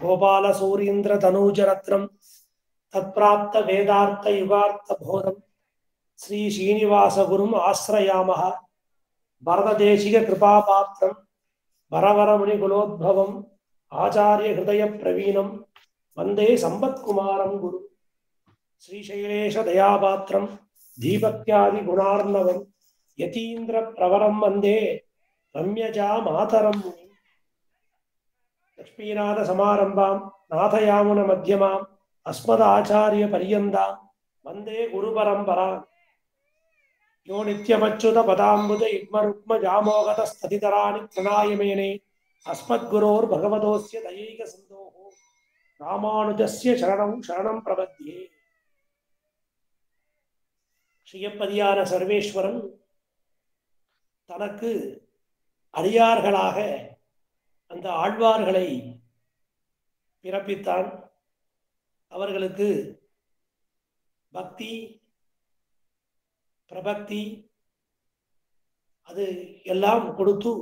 गोपाल सूरीन्द्र तनूजरत्नम तत्प्राप्त वेदार्थ युगार्थ बोधम श्री श्रीनिवास गुरुम आश्रयामः भरतदेशिक कृपापात्रम वरवरमुनि कुलोद्भवम आचार्य हृदय प्रवीणम वंदे संपत्कुमारं गुरु श्रीशैलेश दयापात्रम दीपक्यादि गुणार्णवम यतीन्द्र प्रवरम वंदे रम्यजा मातरम मुनि लक्ष्मीनाथ समारंभां नाथयामुन मध्यमाम् अस्मदाचार्य पर्यन्तां वंदे गुरु परंपरा यो नित्यमच्युत पदाम्बुज युग्मरुक्म जामोगत स्ततितराणि प्रणाय मेने अस्मद्गुरोर्भगवतोस्य दयैक सिन्धोः रामानुजस्य शरणं शरणं प्रपद्ये ஸ்ரீயப்பதியான சர்வேஸ்வரன் தனக்கு அடியார்களாக அந்த ஆழ்வார்களை பிறப்பித்தான். அவர்களுக்கு பக்தி பிரபக்தி அது எல்லாம் கொடுத்து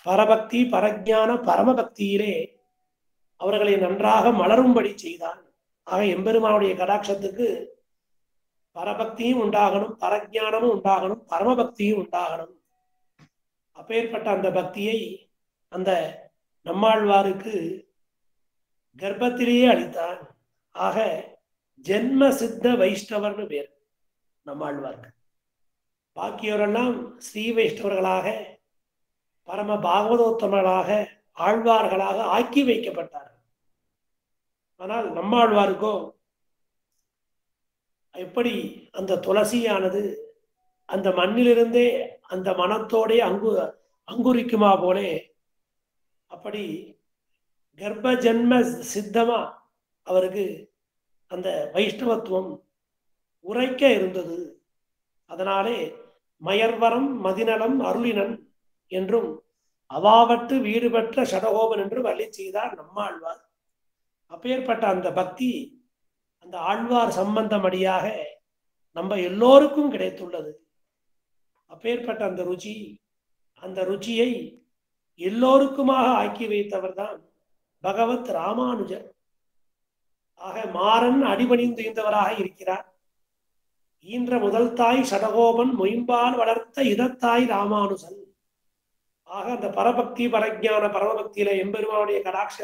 பரபக்தி பரஜான பரமபக்தியிலே அவர்களை நன்றாக மலரும்படி செய்தான். ஆக எம்பெருமானுடைய கடாட்சத்துக்கு பரபக்தியும் உண்டாகணும், பரஜானமும் உண்டாகணும், பரமபக்தியும் உண்டாகணும். அப்பேற்பட்ட அந்த பக்தியை அந்த நம்மாழ்வாருக்கு கர்ப்பத்திலேயே அளித்தான். ஆக ஜென்ம சித்த வைஷ்ணவர்னு பேர் நம்மாழ்வாருக்கு. பாக்கியோரெல்லாம் ஸ்ரீ வைஷ்ணவர்களாக பரம பாகவதோத்தமர்களாக ஆழ்வார்களாக ஆக்கி வைக்கப்பட்டார். ஆனால் நம்மாழ்வாருக்கோ எப்படி அந்த துளசியானது அந்த மண்ணிலிருந்தே அந்த மனத்தோடே அங்குரிக்குமா போலே அப்படி கர்ப்ப ஜென்ம சித்தமா அவருக்கு அந்த வைஷ்ணவத்துவம் உரைக்க இருந்தது. அதனாலே மயர்வரம் மதிநலம் அருளினன் என்றும் அவாவட்டு வீடு பெற்ற சடகோபன் என்றும் வள்ளி செய்தார் நம்மாழ்வார். அப்பேற்பட்ட அந்த பக்தி அந்த ஆழ்வார் சம்பந்தமடியாக நம்ம எல்லோருக்கும் கிடைத்துள்ளது. அப்பேற்பட்ட அந்த ருச்சி, அந்த ருச்சியை எல்லோருக்குமாக ஆக்கி வைத்தவர் தான் பகவத் ராமானுஜர். ஆக மாறன் அடிபணிந்துவராக இருக்கிறார். ஈன்ற முதல் தாய் சடகோபன் மொயம்பால் வளர்த்த இதத்தாய் ராமானுஜன். ஆக அந்த பரபக்தி பரஜான பரமபக்தியில எம்பெருமானுடைய கடாட்ச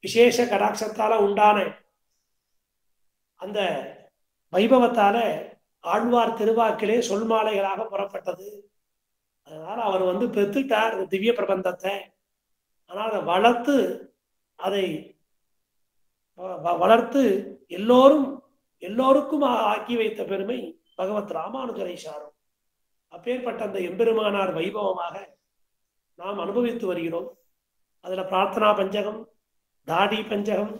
விசேஷ கடாட்சத்தால உண்டான அந்த வைபவத்தால ஆழ்வார் திருவாக்கிலே சொல்மாலைகளாக புறப்பட்டது. அதனால அவர் பெற்றுட்டார் திவ்ய பிரபந்தத்தை. ஆனால் அதை வளர்த்து எல்லோருக்கும் ஆக்கி வைத்த பெருமை பகவத் ராமானுஜரை சாரும். அப்பேற்பட்ட அந்த எம்பெருமானார் வைபவமாக நாம் அனுபவித்து வருகிறோம். அதுல பிரார்த்தனா பஞ்சகம், தாடி பஞ்சகம்,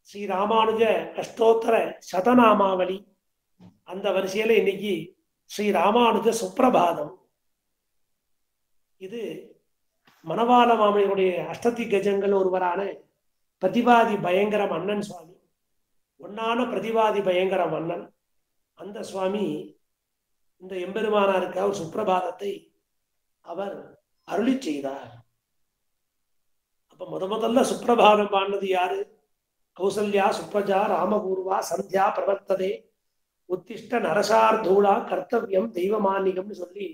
ஸ்ரீ ராமானுஜ அஷ்டோத்தர சதநாமாவளி, அந்த வரிசையில இன்னைக்கு ஸ்ரீ ராமானுஜ சுப்பிரபாதம். இது மணவாள மாமனியுடைய அஷ்டதி கஜங்கள் ஒருவரான பிரதிவாதி பயங்கர மன்னன் சுவாமி, ஒன்னான பிரதிவாதி பயங்கர மன்னன். அந்த சுவாமி இந்த எம்பெருமானாருக்கு அவர் சுப்பிரபாதத்தை அவர் அருளி செய்தார். அப்ப முதல்ல சுப்பிரபாதம் பாடினது யாரு? கௌசல்யா சுப்ரஜா ராமபூர்வா சந்தியா பிரவர்த்ததே உத்திஷ்ட நரசார்தூளா கர்த்தவியம் தெய்வமானிகம்னு சொல்லி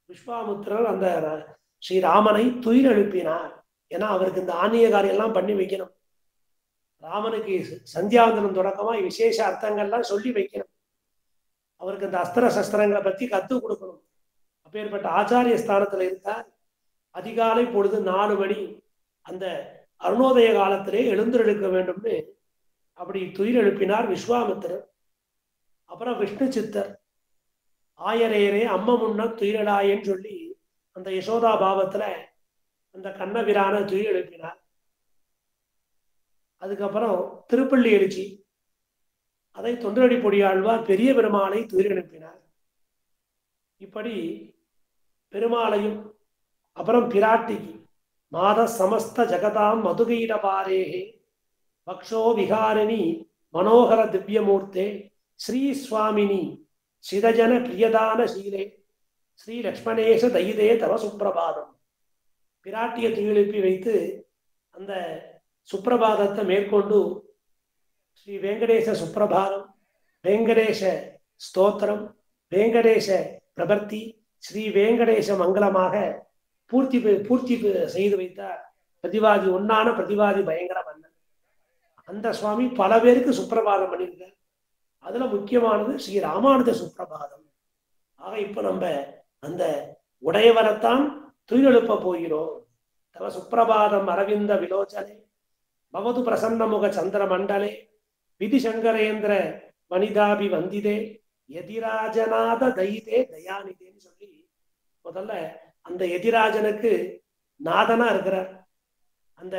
விஸ்வாமுத்திரர் அந்த ஸ்ரீராமனை துயில் எழுப்பினார். ஏன்னா அவருக்கு இந்த ஆன்மீக காரியம் எல்லாம் பண்ணி வைக்கணும். ராமனுக்கு சந்தியாவந்தனம் தொடக்கமா விசேஷ அர்த்தங்கள்லாம் சொல்லி வைக்கணும். அவருக்கு இந்த அஸ்திர சஸ்திரங்களை பத்தி கத்து கொடுக்கணும். அப்பேற்பட்ட ஆச்சாரிய ஸ்தானத்துல இருந்தார். அதிகாலை பொழுது 4 மணி அந்த அருணோதய காலத்திலே எழுந்திருக்க வேண்டும்னு அப்படி துயில் எழுப்பினார் விஸ்வாமித்திரர். அப்புறம் விஷ்ணு சித்தர் ஆயரேரே அம்ம முன்ன துயிலடாயேன்னு சொல்லி அந்த யசோதா பாவத்துல அந்த கண்ணபிரான துயில் எழுப்பினார். அதுக்கப்புறம் திருப்பள்ளி எழுச்சி, அதை தொண்டரடி பொடியாழ்வார் பெரிய பெருமாளை துயில் எழுப்பினார். இப்படி பெருமாளையும் அப்புறம் பிராட்டிக்கு மாத சமஸ்த ஜகதாம் மதுகீடபாரேகே பக்ஷோ விகாரிணி மனோகர திவ்யமூர்த்தே ஸ்ரீ சுவாமினி சிதஜன பிரியதான சீலே ஸ்ரீ லக்ஷ்மணேச தைதே தவ சுப்பிரபாதம். பிராட்டியை துயிலெழுப்பி வைத்து அந்த சுப்பிரபாதத்தை மேற்கொண்டு ஸ்ரீ வெங்கடேச சுப்பிரபாதம், வெங்கடேச ஸ்தோத்திரம், வெங்கடேச பிரபர்த்தி, ஸ்ரீ வெங்கடேச மங்களமாக பூர்த்தி செய்து வைத்தார் பிரதிவாதி, ஒன்னான பிரதிவாதி பயங்கர மன்னன். அந்த சுவாமி பல பேருக்கு சுப்பிரபாதம் பண்ணியிருக்கார். அதுல முக்கியமானது ஸ்ரீ ராமானுஜ சுப்பிரபாதம். ஆக இப்ப நம்ம அந்த உடையவரைத்தான் துயிலெழுப்ப போகிறோம். தவ சுப்பிரபாதம் அரவிந்த விலோச்சனே பவது பிரசன்ன முக சந்திர மண்டலே விதி சங்கரேந்திர வனிதாபி வந்திதே எதிராஜநாத தைதே தயாநிதேன்னு சொல்லி முதல்ல அந்த எதிராஜனுக்கு நாதனா இருக்கிறார். அந்த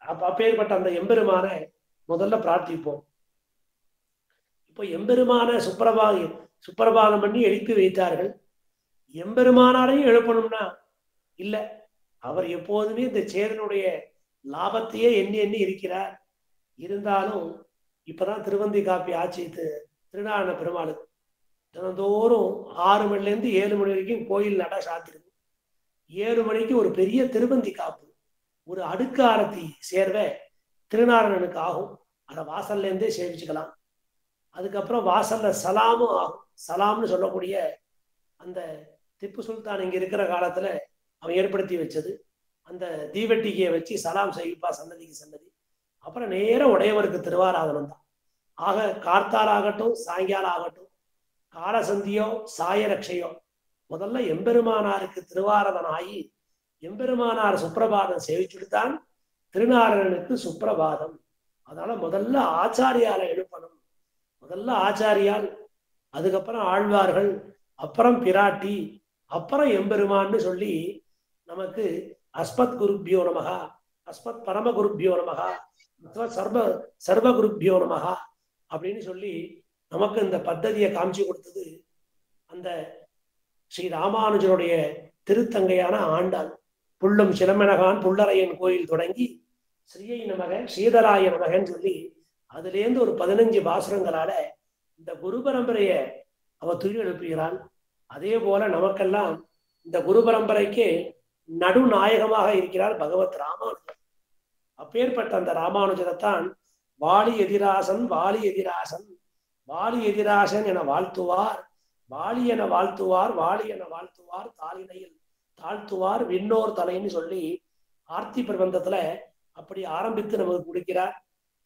அப்பேற்பட்ட அந்த எம்பெருமான முதல்ல பிரார்த்திப்போம். இப்போ எம்பெருமான சுப்பிரபாதம் பண்ணி எழுப்பி வைத்தார்கள். எம்பெருமானாரையும் எழுப்பணும்னா இல்ல, அவர் எப்போதுமே இந்த சேரனுடைய லாபத்தையே எண்ணி எண்ணி இருக்கிறார். இருந்தாலும் இப்பதான் திருவந்தி காப்பி ஆட்சி திருநாராயண பெருமாளுக்கு தினந்தோறும் 6 மணிலேருந்து 7 மணி வரைக்கும் கோயில் நட சாத்திருக்கு. 7 மணிக்கு ஒரு பெரிய திருவந்தி காப்பு, ஒரு அடுக்கு ஆரத்தி சேர்வை திருநாராயணனுக்கு ஆகும். அதை வாசல்ல இருந்தே சேவிச்சுக்கலாம். அதுக்கப்புறம் வாசல்ல சலாமும் ஆகும். சலாம்னு சொல்லக்கூடிய அந்த திப்பு சுல்தான் இங்க இருக்கிற காலத்துல அவன் ஏற்படுத்தி வச்சது. அந்த தீவெட்டிகையை வச்சு சலாம் செய்விப்பா சன்னதிக்கு சன்னதி. அப்புறம் நேர உடையவருக்கு திருவாராதனம் தான். ஆக கார்த்தாலாகட்டும் சாயங்காலம் ஆகட்டும், காலசந்தியோ சாயரட்சையோ முதல்ல எம்பெருமானாருக்கு திருவாராதனம் ஆகி எம்பெருமானார் சுப்பிரபாதம் சேவிச்சுட்டு தான் திருநாராயணனுக்கு சுப்பிரபாதம். அதனால முதல்ல ஆச்சாரியால எழுப்பணும். முதல்ல ஆச்சாரியால், அதுக்கப்புறம் ஆழ்வார்கள், அப்புறம் பிராட்டி, அப்புறம் எம்பெருமான்னு சொல்லி நமக்கு அஸ்மத் குருப்பியோ நமகா, அஸ்மத் பரம குருப்பியோ நமகா, சர்வ குருப்பியோ நமகா அப்படின்னு சொல்லி நமக்கு இந்த பத்ததியை காமிச்சு கொடுத்தது அந்த ஸ்ரீ ராமானுஜருடைய திருத்தங்கையான ஆண்டாள். புள்ளும் சிலமெனகான் புள்ளரையன் கோயில் தொடங்கி ஸ்ரீயை நமக ஸ்ரீதராய நமகன்னு சொல்லி அதுலேருந்து ஒரு 15 பாசுரங்களால இந்த குரு பரம்பரையை அவ துயில் எழுப்புகிறாள். அதே போல நமக்கெல்லாம் இந்த குரு பரம்பரைக்கு நடுநாயகமாக இருக்கிறார் பகவத் ராமானுஜர். அப்பேற்பட்ட அந்த ராமானுஜரைத்தான் வாலி எதிராசன் வாலி எதிராசன் வாலி எதிராசன் என வாழ்த்துவார், வாலி என வாழ்த்துவார், வாலி என வாழ்த்துவார், தாளினையில் தாழ்த்துவார் விண்ணோர் தலைன்னு சொல்லி ஆர்த்தி பிரபந்தத்துல அப்படி ஆரம்பித்து நமக்கு கொடுக்கிறார்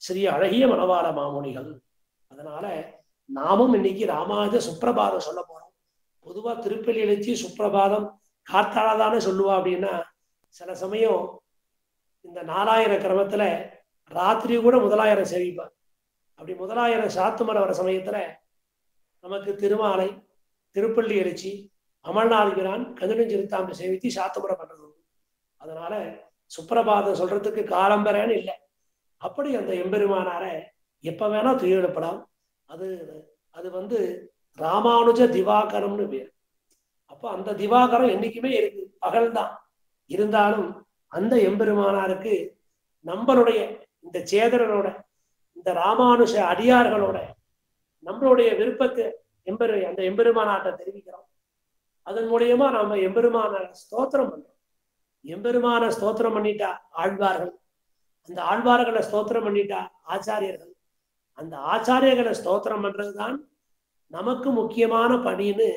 ஸ்ரீ அழகிய மணவாள மாமுனிகள். அதனால நாமும் இன்னைக்கு ராமானுஜ சுப்பிரபாதம் சொல்ல போறோம். பொதுவா திருப்பள்ளி எழுச்சி சுப்பிரபாதம் கார்த்தாலதானே சொல்லுவா. அப்படின்னா சில சமயம் இந்த 4000 கிரமத்துல ராத்திரி கூட முதலாயிரம் சேவிப்பார். அப்படி முதலாயிரம் சாத்துமர வர சமயத்துல நமக்கு திருமாலை, திருப்பள்ளி எழுச்சி, அமல்நாதிபிரான், கதிரஞ்சிருத்தாம்பு சேவித்து சாத்துமரை பண்றது. அதனால சுப்பிரபாதம் சொல்றதுக்கு காலம்பரன்னு இல்லை. அப்படி அந்த எம்பெருமானார எப்ப வேணா துயிலெழுப்பலாம். அது ராமானுஜ திவாகரம்னு பேர். அப்போ அந்த திவாகரம் என்னைக்குமே இருக்கு, பகல்தான். இருந்தாலும் அந்த எம்பெருமானாருக்கு நம்மளுடைய இந்த சேதனனோட இந்த ராமானுஜ அடியார்களோட நம்மளுடைய விருப்பத்தை அந்த எம்பெருமானாட்ட தெரிவிக்கிறோம். அதன் மூலியமா நாம எம்பெருமான ஸ்தோத்திரம் பண்றோம். எம்பெருமான ஸ்தோத்திரம் பண்ணிட்டா ஆழ்வார்கள், அந்த ஆழ்வார்களை ஸ்தோத்திரம் பண்ணிட்டா ஆச்சாரியர்கள், அந்த ஆச்சாரியர்களை ஸ்தோத்திரம் பண்றதுதான் நமக்கு முக்கியமான பணின்னு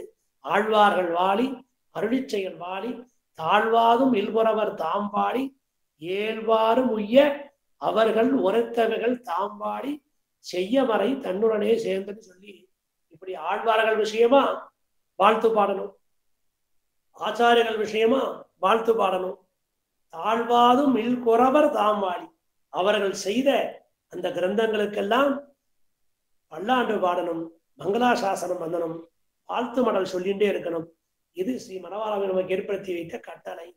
ஆழ்வார்கள் வாழி அருளிச்செயல் வாழி தாழ்வாதும் இல்புறவர் தாம்பாடி ஏழ்வாரும் உய்ய அவர்கள் உரைத்தவைகள் தாம்பாடி செய்யமறை தன்னுடனே சேர்ந்துன்னு சொல்லி இப்படி ஆழ்வார்கள் விஷயமா வாழ்த்து பாடணும், ஆச்சாரியர்கள் விஷயமா வாழ்த்து பாடணும். தாழ்வாதும் இல்குறவர் தாம்பாடி அவர்கள் செய்த அந்த கிரந்தங்களுக்கெல்லாம் பல்லாண்டு பாடணும், மங்களாசாசனம் வந்தனம், வாழ்த்து மடல் சொல்லிகிட்டே இருக்கணும். இது ஸ்ரீ மணவாளவை நமக்கு ஏற்படுத்தி வைத்த கட்டளை.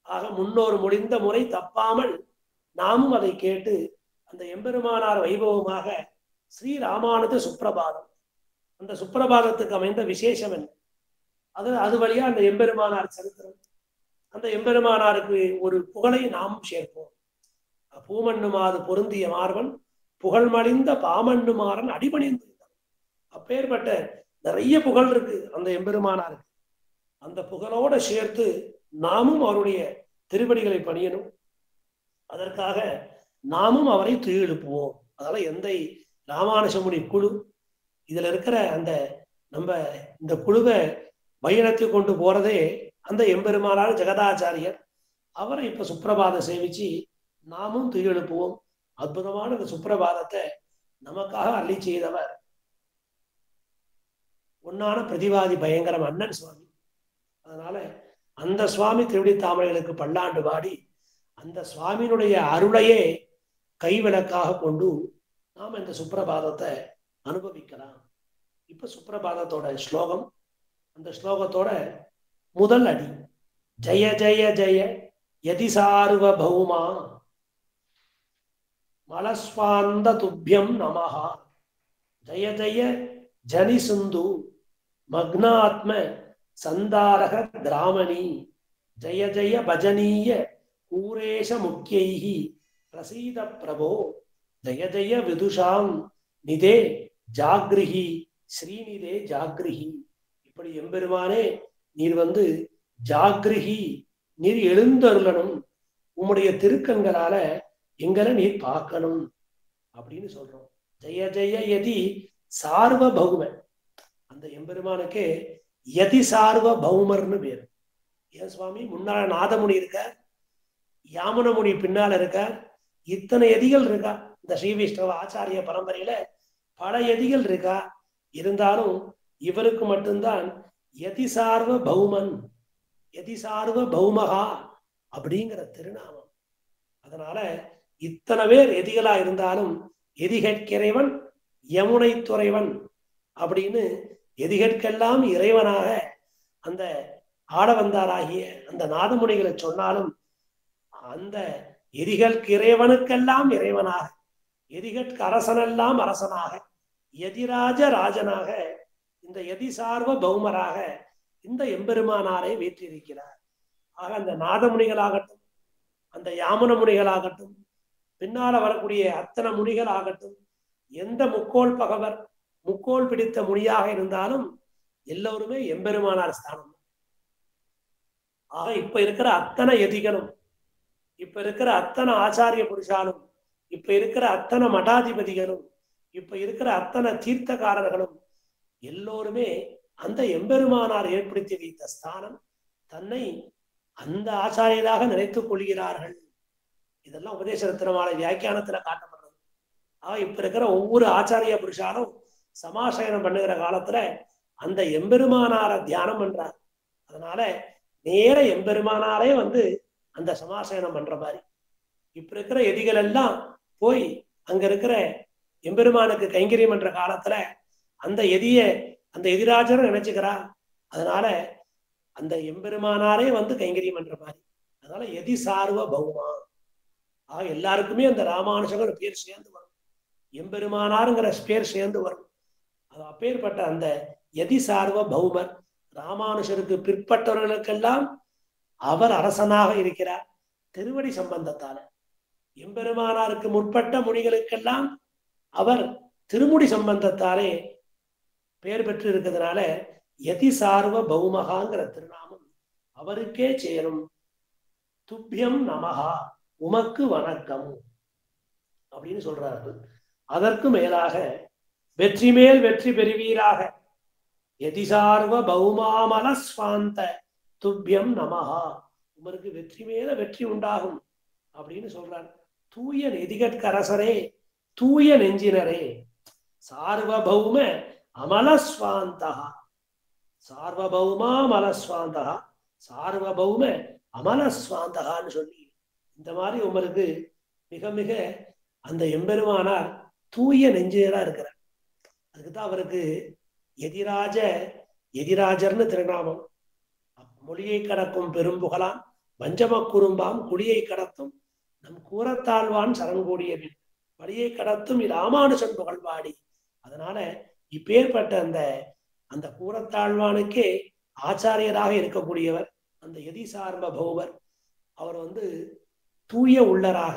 ஆக முன்னோர் முடிந்த முறை தப்பாமல் நாமும் அதை கேட்டு அந்த எம்பெருமானார் வைபவமாக ஸ்ரீ ராமானுஜ சுப்பிரபாதம், அந்த சுப்பிரபாதத்துக்கு அமைந்த விசேஷம் என்ன, அது வழியா அந்த எம்பெருமானார் சரித்திரம், அந்த எம்பெருமானாருக்கு ஒரு புகழை நாமும் சேர்ப்போம். பூமண்ணுமாது பொருந்திய மார்பன் புகழ்மழிந்த பாமண்ணுமாறன் அடிபணிந்து. அப்பேற்பட்ட நிறைய புகழ் இருக்கு அந்த எம்பெருமானாருக்கு. அந்த புகழோட சேர்த்து நாமும் அவருடைய திருவடிகளை பணியணும். அதற்காக நாமும் அவரை துயில் எழுப்புவோம். அதனால எந்தை ராமானுஜமுனி குழு இதுல இருக்கிற அந்த நம்ம இந்த குழுவை வழிநடத்தி கொண்டு போறதே அந்த எம்பெருமானார் ஜெகதாச்சாரியர். அவரை இப்ப சுப்பிரபாதம் சேவிச்சு நாமும் துயில் எழுப்புவோம். அற்புதமான இந்த சுப்பிரபாதத்தை நமக்காக அள்ளி செய்தவர் ஒன்னான பிரதிவாதி பயங்கரம் அண்ணன் சுவாமி. அதனால அந்த சுவாமி திருவடி தாமரைகளுக்கு பல்லாண்டு பாடி அந்த சுவாமியினுடைய அருளையே கைவிளக்காக கொண்டு நாம் இந்த சுப்பிரபாதத்தை அனுபவிக்கலாம். இப்ப சுப்பிரபாதத்தோட ஸ்லோகம். அந்த ஸ்லோகத்தோட முதல் அடி ஜெய ஜெய ஜெய யதி சார்வபௌமா மலஸ்வாந்த துப்யம் நமஹா ஜெய ஜெய ஜனி சிந்து மக்னாத்ம சந்தாரக திராமணி ஜெய ஜெய பஜனீய கூரேஷ முக்கியைஹி பிரசீத பிரபோ ஜெய ஜெய விதுஷாம் நிதே ஜாக்ரிஹி ஸ்ரீநிதே ஜாக்ரிஹி. இப்படி எம்பெருமானே நீர் வந்து ஜாக்ரிஹி, நீர் எழுந்தருளணும், உம்முடைய திருக்கண்களால எங்களை நீர் பார்க்கணும் அப்படின்னு சொல்றோம். ஜெய ஜெய யதி சார்வபௌம, அந்த எம்பெருமானுக்கு யதி சார்வபௌமர்னு பேரு. ஏன் சுவாமி? முன்னால நாதமுனி இருக்கார், யாமுனமுனி பின்னால இருக்கார், இத்தனை எதிகள் இருக்கா. இந்த ஸ்ரீ வைஷ்ணவ ஆச்சாரிய பரம்பரையில பல எதிகள் இருக்கா. இருந்தாலும் இவருக்கு மட்டும்தான் யதி சார்வ பௌமன், யதி சார்வ பௌமகா அப்படிங்கிற திருநாமம். அதனால இத்தனை பேர் எதிகளா இருந்தாலும் எதிகட்கிறைவன் யமுனை துறைவன் அப்படின்னு எதிகட்கெல்லாம் இறைவனாக அந்த ஆடவந்தாராகிய அந்த நாதமுனிகளை சொன்னாலும் அந்த எதிகளுக்கு இறைவனுக்கெல்லாம் இறைவனாக, எதிகட்கு அரசனெல்லாம் அரசனாக, எதிராஜ ராஜனாக, இந்த எதி சார்வ பௌமராக இந்த எம்பெருமானாரை வீற்றிருக்கிறார். ஆக அந்த நாதமுனிகளாகட்டும், அந்த யாமுன முனிகளாகட்டும், பின்னால வரக்கூடிய அத்தனை முனிகள் ஆகட்டும், எந்த முக்கோள் பகவர் முக்கோள் பிடித்த முனியாக இருந்தாலும் எல்லோருமே எம்பெருமானார் ஸ்தானம். ஆக இப்ப இருக்கிற அத்தனை எதிகளும், இப்ப இருக்கிற அத்தனை ஆச்சாரிய புருஷாலும், இப்ப இருக்கிற அத்தனை மடாதிபதிகளும், இப்ப இருக்கிற அத்தனை தீர்த்தக்காரர்களும் எல்லோருமே அந்த எம்பெருமானார் ஏற்படுத்தி வைத்த ஸ்தானம், தன்னை அந்த ஆச்சாரியராக நினைத்துக் கொள்கிறார்கள். இதெல்லாம் உபதேச ரத்னமாலை வியாக்கியானத்துல காட்டப்படுறது. இப்ப இருக்கிற ஒவ்வொரு ஆச்சாரிய புருஷாலும் சமாசயனம் பண்ணுகிற காலத்துல அந்த எம்பெருமானார தியானம் பண்றார். அதனால நேர எம்பெருமானாரே வந்து அந்த சமாசயனம் பண்ற மாதிரி இப்ப இருக்கிற எதிகள் எல்லாம் போய் அங்க இருக்கிற எம்பெருமானுக்கு கைங்கரியம் பண்ற காலத்துல அந்த அந்த எதிராஜரை நினைச்சுக்கிறா. அதனால அந்த எம்பெருமானாரே வந்து கைங்கரியம் பண்ற மாதிரி. அதனால எதி சார்வ பௌமா. எல்லாருக்குமே அந்த ராமானுஜங்கிற பேர் சேர்ந்து வரும், எம்பெருமானாருங்கிற பேர் சேர்ந்து வரும். அது அப்பேற்பட்ட அந்த எதி சார்வ பௌமர் ராமானுஷருக்கு பிற்பட்டவர்களுக்கெல்லாம் அவர் அரசனாக இருக்கிறார் திருவடி சம்பந்தத்தால. எம்பெருமானாருக்கு முற்பட்ட முனிகளுக்கெல்லாம் அவர் திருமுடி சம்பந்தத்தாலே பெயர் பெற்று இருக்கிறதுனால யதி சார்வ பௌமகாங்கிற திருநாமம் அவருக்கே சேரும். துப்பியம் நமகா, உமக்கு வணக்கம் அப்படின்னு சொல்றார்கள். அதற்கு மேலாக வெற்றி மேல் வெற்றி பெறுவீராக, யதி சார்வ பௌமாமல ஸ்வாந்த துப்பியம் நமகா, உமருக்கு வெற்றி மேல வெற்றி உண்டாகும் அப்படின்னு சொல்றார். தூய எதிகட்கரசரே, தூய நெஞ்சினரே, சார்வபௌம அமலஸ்வாந்தா, சார்வபௌமா அமலஸ்வாந்தா, சார்வபௌம அமலஸ்வாந்தகான்னு சொல்லி இந்த மாதிரி உமருக்கு மிக மிக அந்த எம்பெருமானார் தூய நெஞ்சினரா இருக்கிறார். அதுக்குதான் அவருக்கு எதிராஜர்னு திருநாமம். மொழியை கடக்கும் பெரும்புகளாம் வஞ்சம குறும்பாம் குடியை கடத்தும் நம் கூறத்தாழ்வான் சரண்கூடியவின் வழியை கடத்தும் ராமானுஜன் புகழ்வாடி. அதனால இப்பேற்பட்ட அந்த கூறத்தாழ்வானுக்கே ஆச்சாரியராக இருக்கக்கூடியவர் அந்த எதி சார்ப பௌவர். அவர் வந்து தூய உள்ளராக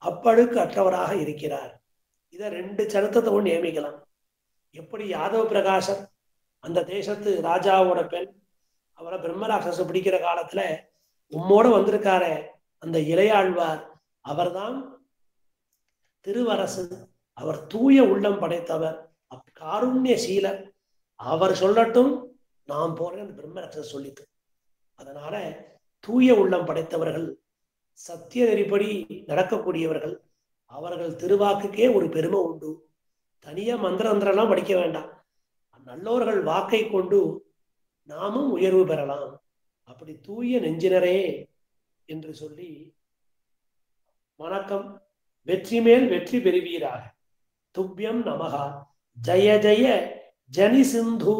அப்பழுக்கு அற்றவராக இருக்கிறார். இதை 2 சரித்திரத்தை நியமிக்கலாம். எப்படி யாதவ பிரகாசர் அந்த தேசத்து ராஜாவோட பெண், அவரை பிரம்மராட்சச பிடிக்கிற காலத்துல உம்மோட வந்திருக்கார அந்த இளையாழ்வார் அவர்தான் திருவரசு. அவர் தூய உள்ளம் படைத்தவர், காருண்ய சீலர். அவர் சொல்லட்டும், நாம் போறேன் பிரம்மரசர் சொல்லிட்டு. அதனால தூய உள்ளம் படைத்தவர்கள், சத்திய நெறிப்படி நடக்கக்கூடியவர்கள், அவர்கள் திருவாக்குக்கே ஒரு பெருமை உண்டு. தனியா மந்திரம்லாம் படிக்க வேண்டாம், நல்லோர்கள் வாக்கை கொண்டு நாமும் உயர்வு பெறலாம். அப்படி தூய நெஞ்சினரே என்று சொல்லி, வணக்கம், வெற்றி மேல் வெற்றி பெறுவீராக, துப்யம் நமகா, ஜய ஜய ஜனி சிந்து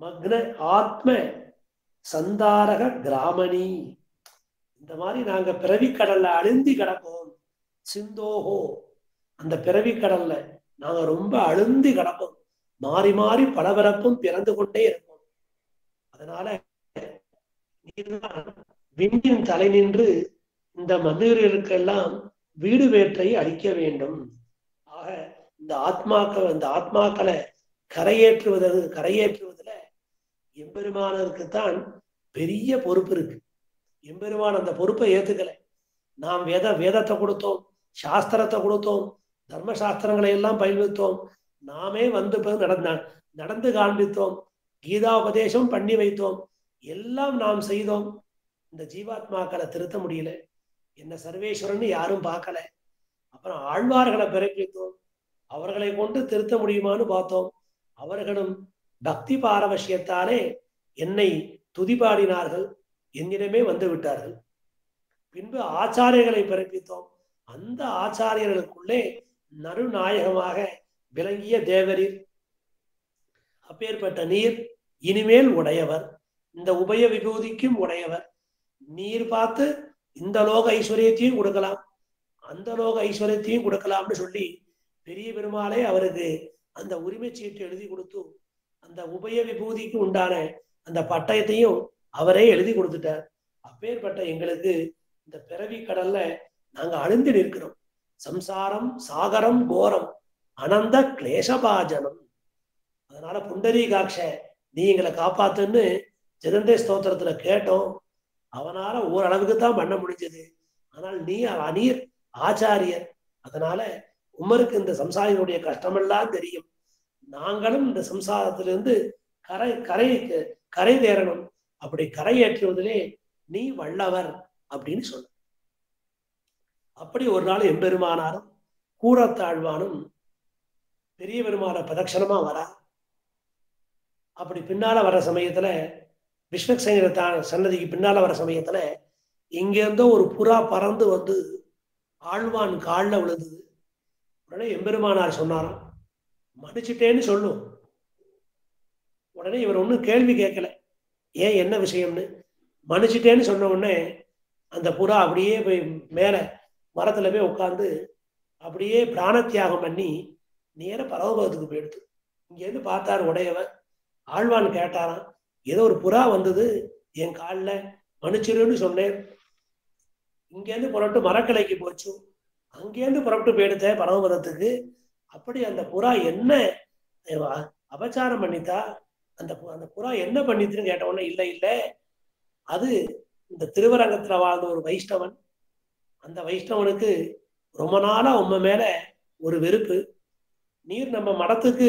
மக்ன ஆத்ம சந்தாரக கிராமணி. இந்த மாதிரி நாங்க பிறவிக்கடல்ல அழுந்தி கிடப்போம். சிந்தோஹோ, அந்த பிறவிக்கடல்ல நாங்க ரொம்ப அழுந்தி கிடப்போம். மாறி மாறி பலபிறப்பும் பிறந்து கொண்டே இருப்போம். அதனால விண்ணின் தலை நின்று இந்த மனிதர்களுக்கெல்லாம் வீடு வேற்றை அளிக்க வேண்டும். ஆக இந்த ஆத்மாக்களை கரையேற்றுவதில் எம்பெருமானருக்குத்தான் பெரிய பொறுப்பு இருக்கு. எம்பெருமான் அந்த பொறுப்பை ஏத்துக்கல. நாம் வேதத்தை கொடுத்தோம், சாஸ்திரத்தை கொடுத்தோம், தர்ம சாஸ்திரங்களை எல்லாம் பயில்வித்தோம், நாமே வந்து நடந்து காண்பித்தோம், கீதாபதேசம் பண்ணி வைத்தோம், எல்லாம் நாம் செய்தோம். இந்த ஜீவாத்மாக்களை திருத்த முடியல. என்ன சர்வேஸ்வரன் யாரும் பார்க்கல. அப்புறம் ஆழ்வார்களை பிறப்பித்தோம், அவர்களை கொண்டு திருத்த முடியுமான்னு பார்த்தோம். அவர்களும் பக்தி பாரவசியத்தாலே என்னை துதிபாடினார்கள், என்னிடமே வந்து விட்டார்கள். பின்பு ஆச்சாரியர்களை பிறப்பித்தோம். அந்த ஆச்சாரியர்களுக்குள்ளே நடுநாயகமாக விளங்கிய தேவரீர். அப்பேற்பட்ட நீர் இனிமேல் உடையவர், இந்த உபய விபூதிக்கும் உடையவர். நீர் பார்த்து இந்த லோக ஐஸ்வர்யத்தையும் கொடுக்கலாம், அந்த லோக ஐஸ்வர்யத்தையும் கொடுக்கலாம்னு சொல்லி பெரிய பெருமாளே அவருக்கு அந்த உரிமை சீட்டு எழுதி கொடுத்து அந்த உபய விபூதிக்கு உண்டான அந்த பட்டயத்தையும் அவரே எழுதி கொடுத்துட்டார். அப்பேற்பட்ட எங்களுக்கு இந்த பிறவி கடல்ல நாங்க அழுந்து நிற்கிறோம். சம்சாரம் சாகரம் கோரம் அனந்த கிளேசபாஜனம். அதனால புண்டரீகாட்ச நீ எங்களை காப்பாத்துன்னு ஜெகந்தே ஸ்தோத்திரத்துல கேட்டோம். அவனால ஓரளவுக்கு தான் பண்ண முடிஞ்சது. ஆனால் நீர் ஆச்சாரியர், அதனால உமருக்கு இந்த சம்சாரியினுடைய கஷ்டமெல்லாம் தெரியும். நாங்களும் இந்த சம்சாரத்திலிருந்து கரை தேரணும். அப்படி கரையேற்றுவதிலே நீ வல்லவர் அப்படின்னு சொல்ல. அப்படி ஒரு நாள் எம்பெருமானாரும் கூறத்தாழ்வானும் பெரிய பெருமான பிரதட்சணமா வரா. அப்படி பின்னால வர சமயத்துல விஸ்வக்சேன சன்னதிக்கு பின்னால வர சமயத்துல இங்கிருந்தோ ஒரு புறா பறந்து வந்து ஆழ்வான் காலில் விழுந்தது. உடனே எம்பெருமானார் சொன்னாராம், மன்னிச்சுட்டேன்னு சொல்லும். உடனே இவர் ஒன்றும் கேள்வி கேட்கல, ஏன் என்ன விஷயம்னு. மன்னிச்சுட்டேன்னு சொன்ன உடனே அந்த புறா அப்படியே போய் மேல மரத்துல போய் உட்காந்து அப்படியே பிராணத்தியாகம் பண்ணி நேர பரவபதத்துக்கு போயிடுது. இங்கேருந்து பார்த்தார் உடையவர். ஆழ்வான் கேட்டாராம், ஏதோ ஒரு புறா வந்தது என் காலில், மன்னிச்சிருன்னு சொன்னேன். இங்கேருந்து புறப்பட்டு மரக்கலைக்கு போச்சு, அங்கேருந்து புறப்பட்டு போயிடுத்த பரமபதத்துக்கு. அப்படி அந்த புறா என்ன அபச்சாரம் பண்ணித்தா, அந்த புறா என்ன பண்ணித்துன்னு கேட்ட உடனே இல்லை இல்லை, அது இந்த திருவரங்கத்துல வாழ்ந்த ஒரு வைஷ்ணவன். அந்த வைஷ்ணவனுக்கு ரொம்ப நாளா உண்மை மேல ஒரு வெறுப்பு. நீர் நம்ம மடத்துக்கு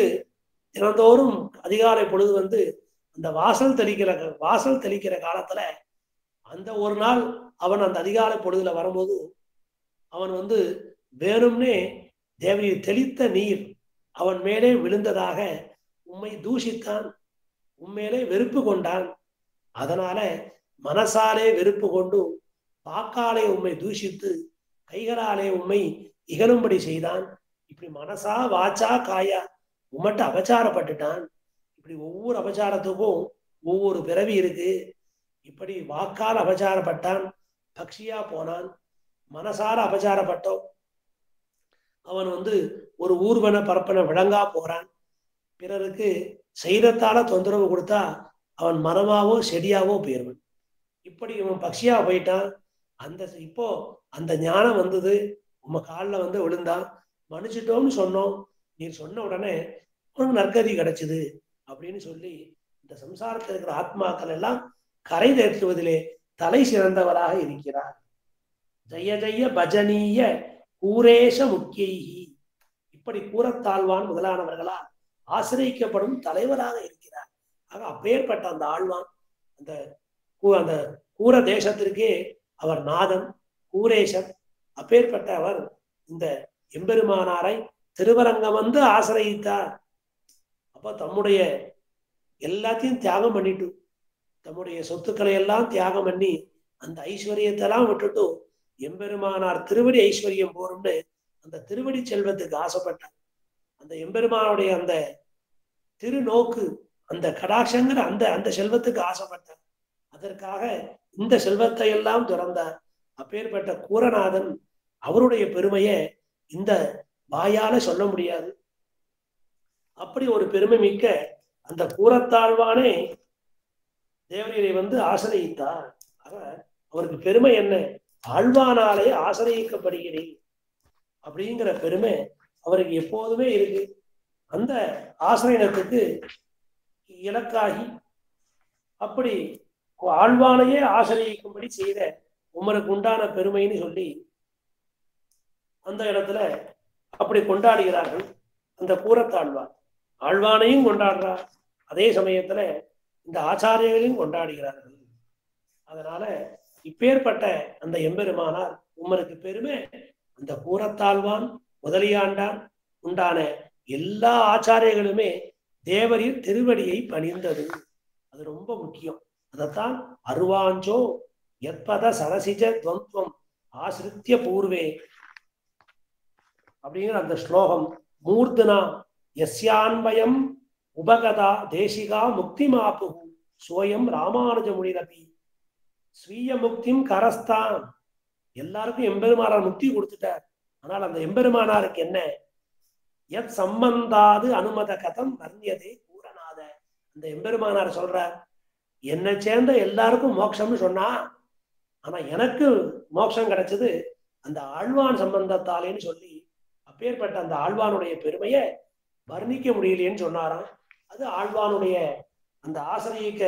தினந்தோறும் அதிகாலை பொழுது வந்து அந்த வாசல் தெளிக்கிற காலத்துல அந்த ஒரு நாள் அவன் அந்த அதிகாலை பொழுதுல வரும்போது அவன் வந்து வேணும்னே தேவரி தெளித்த நீர் அவன் மேலே விழுந்ததாக உம்மை தூஷித்தான், உண்மையிலே வெறுப்பு கொண்டான். அதனால மனசாலே வெறுப்பு கொண்டு வாக்காலே உம்மை தூஷித்து கைகளாலே உம்மை இகழும்படி செய்தான். இப்படி மனசா வாச்சா காயா உம்மட்ட அபச்சாரப்பட்டுட்டான். இப்படி ஒவ்வொரு அபச்சாரத்துக்கும் ஒவ்வொரு பிறவி இருக்கு. இப்படி வாக்கால் அபச்சாரப்பட்டான், பக்ஷியா போனான். மனசார அபச்சாரப்பட்டோம், அவன் வந்து ஒரு ஊர்வன பரப்பன விளங்கா போறான். பிறருக்கு சைரத்தால தொந்தரவு கொடுத்தா அவன் மரமாவோ செடியாவோ போயிருவன். இப்படி இவன் பக்ஷியா போயிட்டான். இப்போ அந்த ஞானம் வந்தது, உம்ம காலில் வந்து விழுந்தான், மன்னிச்சிட்டோம்னு சொன்னோம். நீர் சொன்ன உடனே உனக்கு நற்கதி கிடைச்சது அப்படின்னு சொல்லி இந்த சம்சாரத்தில் இருக்கிற ஆத்மாக்கள் எல்லாம் கரை தேற்றுவதிலே தலை சிறந்தவராக இருக்கிறார். ஜெய ஜெய பஜனீய கூரேஷ முக்கியி. இப்படி கூறத்தாழ்வான் முதலானவர்களால் ஆசிரியக்கப்படும் தலைவராக இருக்கிறார். ஆக அப்பேற்பட்ட அந்த ஆழ்வான் அந்த அந்த கூர தேசத்திற்கே அவர் நாதன், கூரேசன். அப்பேற்பட்ட அவர் இந்த எம்பெருமானாரை திருவரங்கம் வந்து ஆசிரியித்தார். அப்ப தம்முடைய எல்லாத்தையும் தியாகம் பண்ணிட்டு, தம்முடைய சொத்துக்களை எல்லாம் தியாகம் பண்ணி அந்த ஐஸ்வர்யத்தை எல்லாம் விட்டுட்டு எம்பெருமானார் திருவடி ஐஸ்வர்யம் போரும்னு அந்த திருவடி செல்வத்துக்கு ஆசைப்பட்டார். அந்த எம்பெருமானுடைய அந்த திருநோக்கு, அந்த கடாட்சங்கிற அந்த அந்த செல்வத்துக்கு ஆசைப்பட்டார். அதற்காக இந்த செல்வத்தை எல்லாம் துறந்தார். அப்பேற்பட்ட கூரநாதன் அவருடைய பெருமையை இந்த வாயால சொல்ல முடியாது. அப்படி ஒரு பெருமை மிக்க அந்த கூரத்தாழ்வானே தேவரீரை வந்து ஆசிரியித்தார். அவருக்கு பெருமை என்ன? ஆழ்வானாலே ஆசிரியக்கப்படுகிறேன் அப்படிங்கிற பெருமை அவருக்கு எப்போதுமே இருக்கு. அந்த ஆசிரியனத்துக்கு இலக்காகி அப்படி ஆழ்வானையே ஆசிரியிக்கும்படி செய்த உமருக்கு உண்டான பெருமைன்னு சொல்லி அந்த இடத்துல அப்படி கொண்டாடுகிறார்கள். அந்த கூரத்தாழ்வான் ஆழ்வானையும் கொண்டாடுறார், அதே சமயத்துல இந்த ஆச்சாரியர்களையும் கொண்டாடுகிறார்கள். அதனால இப்பேற்பட்ட அந்த எம்பெருமானார் உமருக்கு பெருமை அந்த கூரத்தாழ்வான் முதலியாண்டான் உண்டான எல்லா ஆச்சாரியர்களுமே தேவரின் திருவடியை பணிந்தது. அது ரொம்ப முக்கியம். அதைத்தான் அருவாஞ்சோ எப்பத சரசிஜ துவந்துவம் ஆசிரித்திய பூர்வே அப்படிங்கிற அந்த ஸ்லோகம். மூர்த்தனா யஸ்யான்வயம் உபகதா தேசிகா முக்தி மாப்பு சோயம் ராமானுஜ முனிரபி ஸ்வீய முக்திம் கரஸ்தான். எல்லாருக்கும் எம்பெருமானார் முக்தி கொடுத்துட்டார். ஆனால் அந்த எம்பெருமானாருக்கு என்ன? எத் சம்பந்தாது அனுமத கதம் வர்ணியதே கூரநாத. அந்த எம்பெருமானார் சொல்றார், என்னை சேர்ந்த எல்லாருக்கும் மோட்சம்னு சொன்னா, ஆனா எனக்கு மோட்சம் கிடைச்சது அந்த ஆழ்வான் சம்பந்தத்தாலேன்னு சொல்லி அப்பேற்பட்ட அந்த ஆழ்வானுடைய பெருமையை வர்ணிக்க முடியலையேன்னு சொன்னாராம். அது ஆழ்வானுடைய அந்த ஆசிரியக்க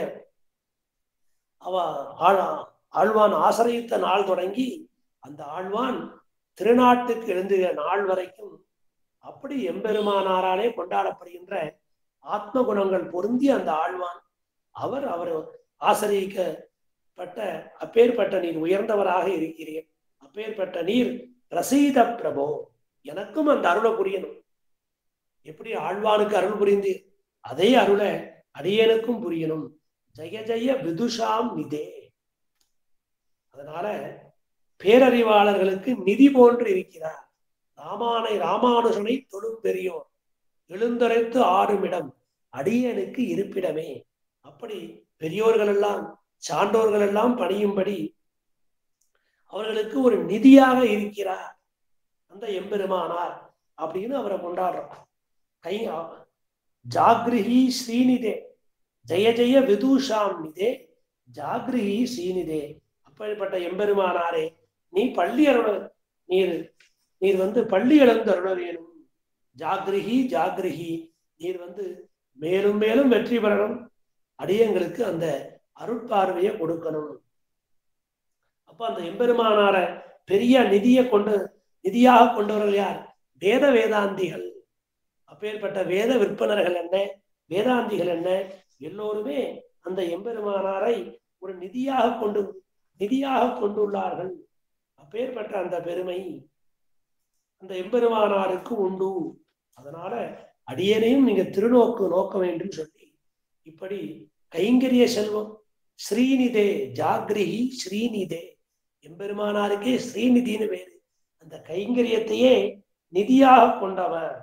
ஆழ்வான் ஆசிரியத்த நாள் தொடங்கி அந்த ஆழ்வான் திருநாட்டுக்கு எழுந்திய நாள் வரைக்கும் அப்படி எம்பெருமானாராலே கொண்டாடப்படுகின்ற ஆத்ம குணங்கள் பொருந்தி அந்த ஆழ்வான் அவர் ஆசிரியக்கப்பட்ட அப்பேற்பட்ட நீர் உயர்ந்தவராக இருக்கிறீர். அப்பேற்பட்ட நீர் ரசீத பிரபோ, எனக்கும் அந்த அருளை புரியணும். எப்படி ஆழ்வானுக்கு அருள் புரிந்து அதே அருளை அடியனுக்கும் புரியணும். ஜெய ஜெய விதுஷாம் நிதே. அதனால பேரறிவாளர்களுக்கு நிதி போன்று இருக்கிறார். ராமானுஜனை தொழும் பெரியோர் எழுந்துரைத்து ஆடுமிடம் அடியனுக்கு இருப்பிடமே. அப்படி பெரியோர்கள் எல்லாம் சான்றோர்கள் எல்லாம் பணியும்படி அவர்களுக்கு ஒரு நிதியாக இருக்கிறார் அந்த எம்பெருமானார் அப்படின்னு அவரை கொண்டாடுறோம். ஜாகிரஹி ஸ்ரீநிதே ஜெய ஜெய விதுஷாம் நிதே ஜாகிரஹி ஸ்ரீநிதே. அப்படிப்பட்ட எம்பெருமானாரே, நீ பள்ளி அருள் நீர் வந்து பள்ளி எழுந்து அருள வேணும். ஜாகிரஹி ஜாகிரஹி, நீர் வந்து மேலும் மேலும் வெற்றி பெறணும். அடியங்களுக்கு அந்த அருட்பார்வையை கொடுக்கணும். அப்ப அந்த எம்பெருமானார பெரிய நிதியாக கொண்டவர்கள் யார்? வேதாந்திகள். அப்பேற்பட்ட வேத விற்பனர்கள் என்ன, வேதாந்திகள் என்ன, எல்லோருமே அந்த எம்பெருமானாரை ஒரு நிதியாக கொண்டுள்ளார்கள். அப்பேற்பட்ட அந்த பெருமை அந்த எம்பெருமானாருக்கு உண்டு. அதனால அடியனையும் நீங்க திருநோக்கு நோக்க வேண்டும் சொல்லி இப்படி கைங்கரிய செல்வம் ஸ்ரீநிதே ஜாகிரஹி ஸ்ரீநிதே. எம்பெருமானாருக்கே ஸ்ரீநிதினு வேறு. அந்த கைங்கரியத்தையே நிதியாக கொண்டவர்.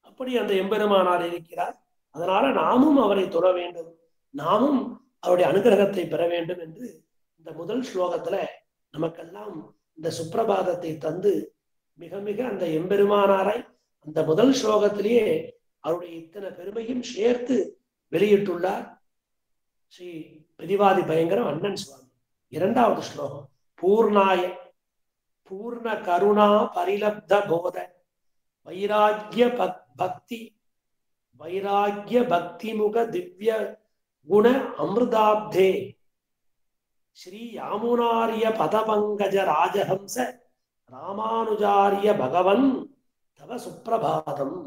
அப்படி அந்த எம்பெருமானார் இருக்கிறார். அதனால நாமும் அவரை தொழ வேண்டும், நாமும் அவருடைய அனுகிரகத்தை பெற வேண்டும் என்று இந்த முதல் ஸ்லோகத்துல நமக்கெல்லாம் இந்த சுப்பிரபாதத்தை தந்து மிக மிக அந்த எம்பெருமானாரை அந்த முதல் ஸ்லோகத்திலேயே அவருடைய இத்தனை பெருமையும் சேர்த்து வெளியிட்டுள்ளார் ஸ்ரீ பிரதிவாதி பயங்கரம் அண்ணன் சுவாமி. இரண்டாவது ஸ்லோகம் பூர்ணாய பூர்ண கருணா பரிலப்த போத வைராகிய பக்தி முக திவ்ய குண அமிர்தாப்தே ஸ்ரீ யாமுனாரிய பதபங்கஜ ராஜஹம்ச ராமானுஜாரிய பகவன் தவ சுப்பிரபாதம்.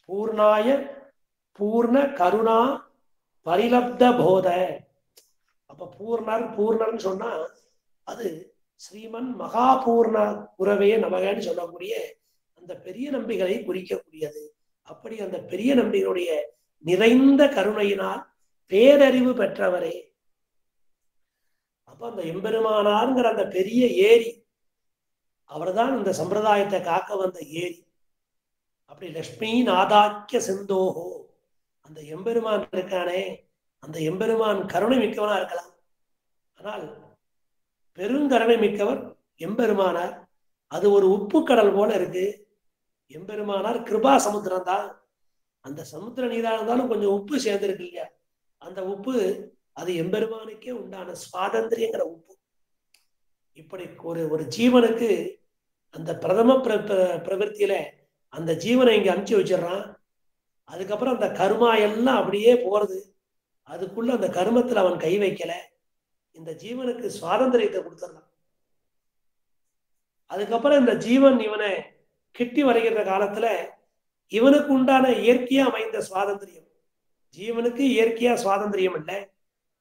பூர்ணாய பூர்ண கருணா பரிலப்த போத. அப்ப பூர்ணர்னு சொன்னா அது ஸ்ரீமன் மகாபூர்ண குரவே நமகன்னு சொல்லக்கூடிய அந்த பெரிய நம்பிகளை குறிக்கக்கூடியது. அப்படி அந்த பெரிய நம்பிகளுடைய நிறைந்த கருணையினால் பேரறிவு பெற்றவரே. அப்ப அந்த எம்பெருமானார்ங்கிற அந்த பெரிய ஏரி, அவர்தான் இந்த சம்பிரதாயத்தை காக்க வந்த ஏரி. அப்படி லட்சுமி நாதாக்கிய சிந்தோகோ, அந்த எம்பெருமான் இருக்கானே, அந்த எம்பெருமான் கருணை மிக்கவனா இருக்கலாம். ஆனால் பெருங்கருணை மிக்கவர் எம்பெருமானார். அது ஒரு உப்பு கடல் போல இருக்கு. எம்பெருமானார் கிருபா சமுத்திரம் தான். அந்த சமுத்திர நீரா இருந்தாலும் கொஞ்சம் உப்பு சேர்ந்துருக்கு இல்லையா, அந்த உப்பு அது எம்பெருமானுக்கே உண்டான சுவாதந்திரியங்கிற உப்பு. இப்படி ஒரு ஜீவனுக்கு அந்த பிரதம பிரவருத்தியில அந்த ஜீவனை இங்க அனுப்பிச்சு வச்சிடறான். அதுக்கப்புறம் அந்த கர்மா எல்லாம் அப்படியே போறது. அதுக்குள்ள அந்த கர்மத்துல அவன் கை வைக்கல, இந்த ஜீவனுக்கு சுவாதந்திரியத்தை கொடுத்துடலாம். அதுக்கப்புறம் இந்த ஜீவன் இவனை கிட்டி வருகிற காலத்துல இவனுக்கு உண்டான இயற்கையா அமைந்த சுவாதந்திரியம். ஜீவனுக்கு இயற்கையா சுவாதந்திரியம் இல்லை,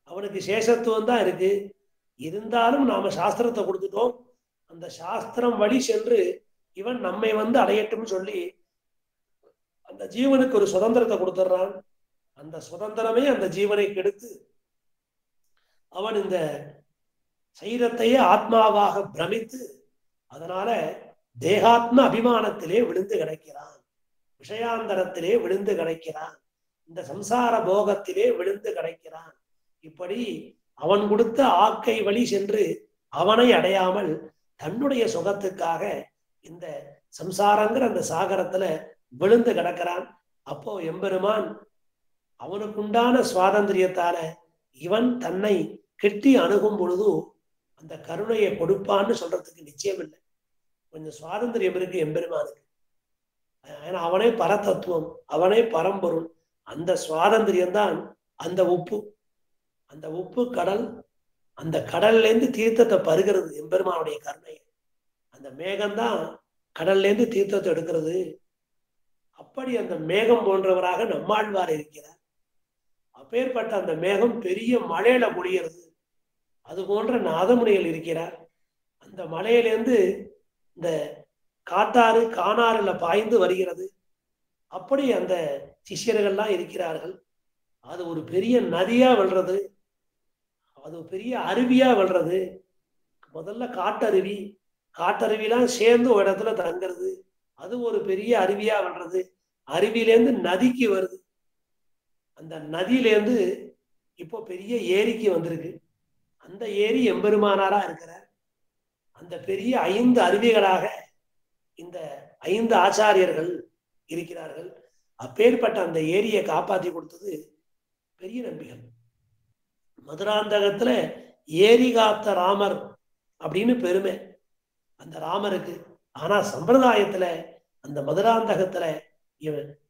அவனுக்கு சேஷத்துவம் தான் இருக்கு. இருந்தாலும் நாம சாஸ்திரத்தை கொடுத்துட்டோம். அந்த சாஸ்திரம் வழி சென்று இவன் நம்மை அடையட்டும் சொல்லி அந்த ஜீவனுக்கு ஒரு சுதந்திரத்தை கொடுத்துடுறான். அந்த சுதந்திரமே அந்த ஜீவனை கெடுத்து அவன் இந்த சரீரத்தையே ஆத்மாவாக பிரமித்து அதனால தேகாத்ம அபிமானத்திலே விழுந்து கிடக்கிறான், விஷயாந்தரத்திலே விழுந்து கிடக்கிறான், இந்த சம்சார போகத்திலே விழுந்து கிடக்கிறான். இப்படி அவன் கொடுத்த ஆக்கை வழி சென்று அவனை அடையாமல் தன்னுடைய சுகத்துக்காக இந்த சம்சாரங்கிற அந்த சாகரத்துல விழுந்து கிடக்கிறான். அப்போ எம்பெருமான் அவனுக்குண்டான சுவாதந்திரியத்தால இவன் தன்னை கெட்டி அணுகும் பொழுது அந்த கருணையை கொடுப்பான்னு சொல்றதுக்கு நிச்சயம் இல்லை. கொஞ்சம் சுவாதந்திரியம் இருக்கு எம்பெருமானுக்கு. ஏன்னா அவனே பரதத்துவம், அவனே பரம்பொருள். அந்த சுவாதந்திரியம் தான் அந்த உப்பு. அந்த உப்பு கடல், அந்த கடல்ல இருந்து தீர்த்தத்தை பருகிறது எம்பெருமானுடைய கருணையை. அந்த மேகம்தான் கடல்ல இருந்து தீர்த்தத்தை எடுக்கிறது. அப்படி அந்த மேகம் போன்றவராக நம்மாழ்வார் இருக்கிறார். அப்பேற்பட்ட அந்த மேகம் பெரிய மழையில பொழிகிறது. அது போன்ற நாதமுனிகள் இருக்கிறார். அந்த மலையிலேருந்து இந்த காட்டாறு காணாறுல பாய்ந்து வருகிறது. அப்படி அந்த சிஷ்யர்கள்லாம் இருக்கிறார்கள். அது ஒரு பெரிய நதியா விழுறது, அது பெரிய அருவியா விழுறது. முதல்ல காட்டருவி, காட்டருவிலாம் சேர்ந்து ஒரு இடத்துல தங்குறது, அது ஒரு பெரிய அருவியா விழுறது. அருவியிலேருந்து நதிக்கு வருது, அந்த நதியிலேருந்து இப்போ பெரிய ஏரிக்கு வந்திருக்கு. அந்த ஏரி எம்பெருமானாரா இருக்கிறார். அந்த பெரிய 5 அருவிகளாக இந்த 5 ஆச்சாரியர்கள் இருக்கிறார்கள். அப்பேற்பட்ட அந்த ஏரியை காப்பாற்றி கொடுத்தது பெரிய நம்பிகள். மதுராந்தகத்துல ஏரி காத்த ராமர் அப்படின்னு பெருமை அந்த ராமருக்கு. ஆனா சம்பிரதாயத்துல அந்த மதுராந்தகத்துல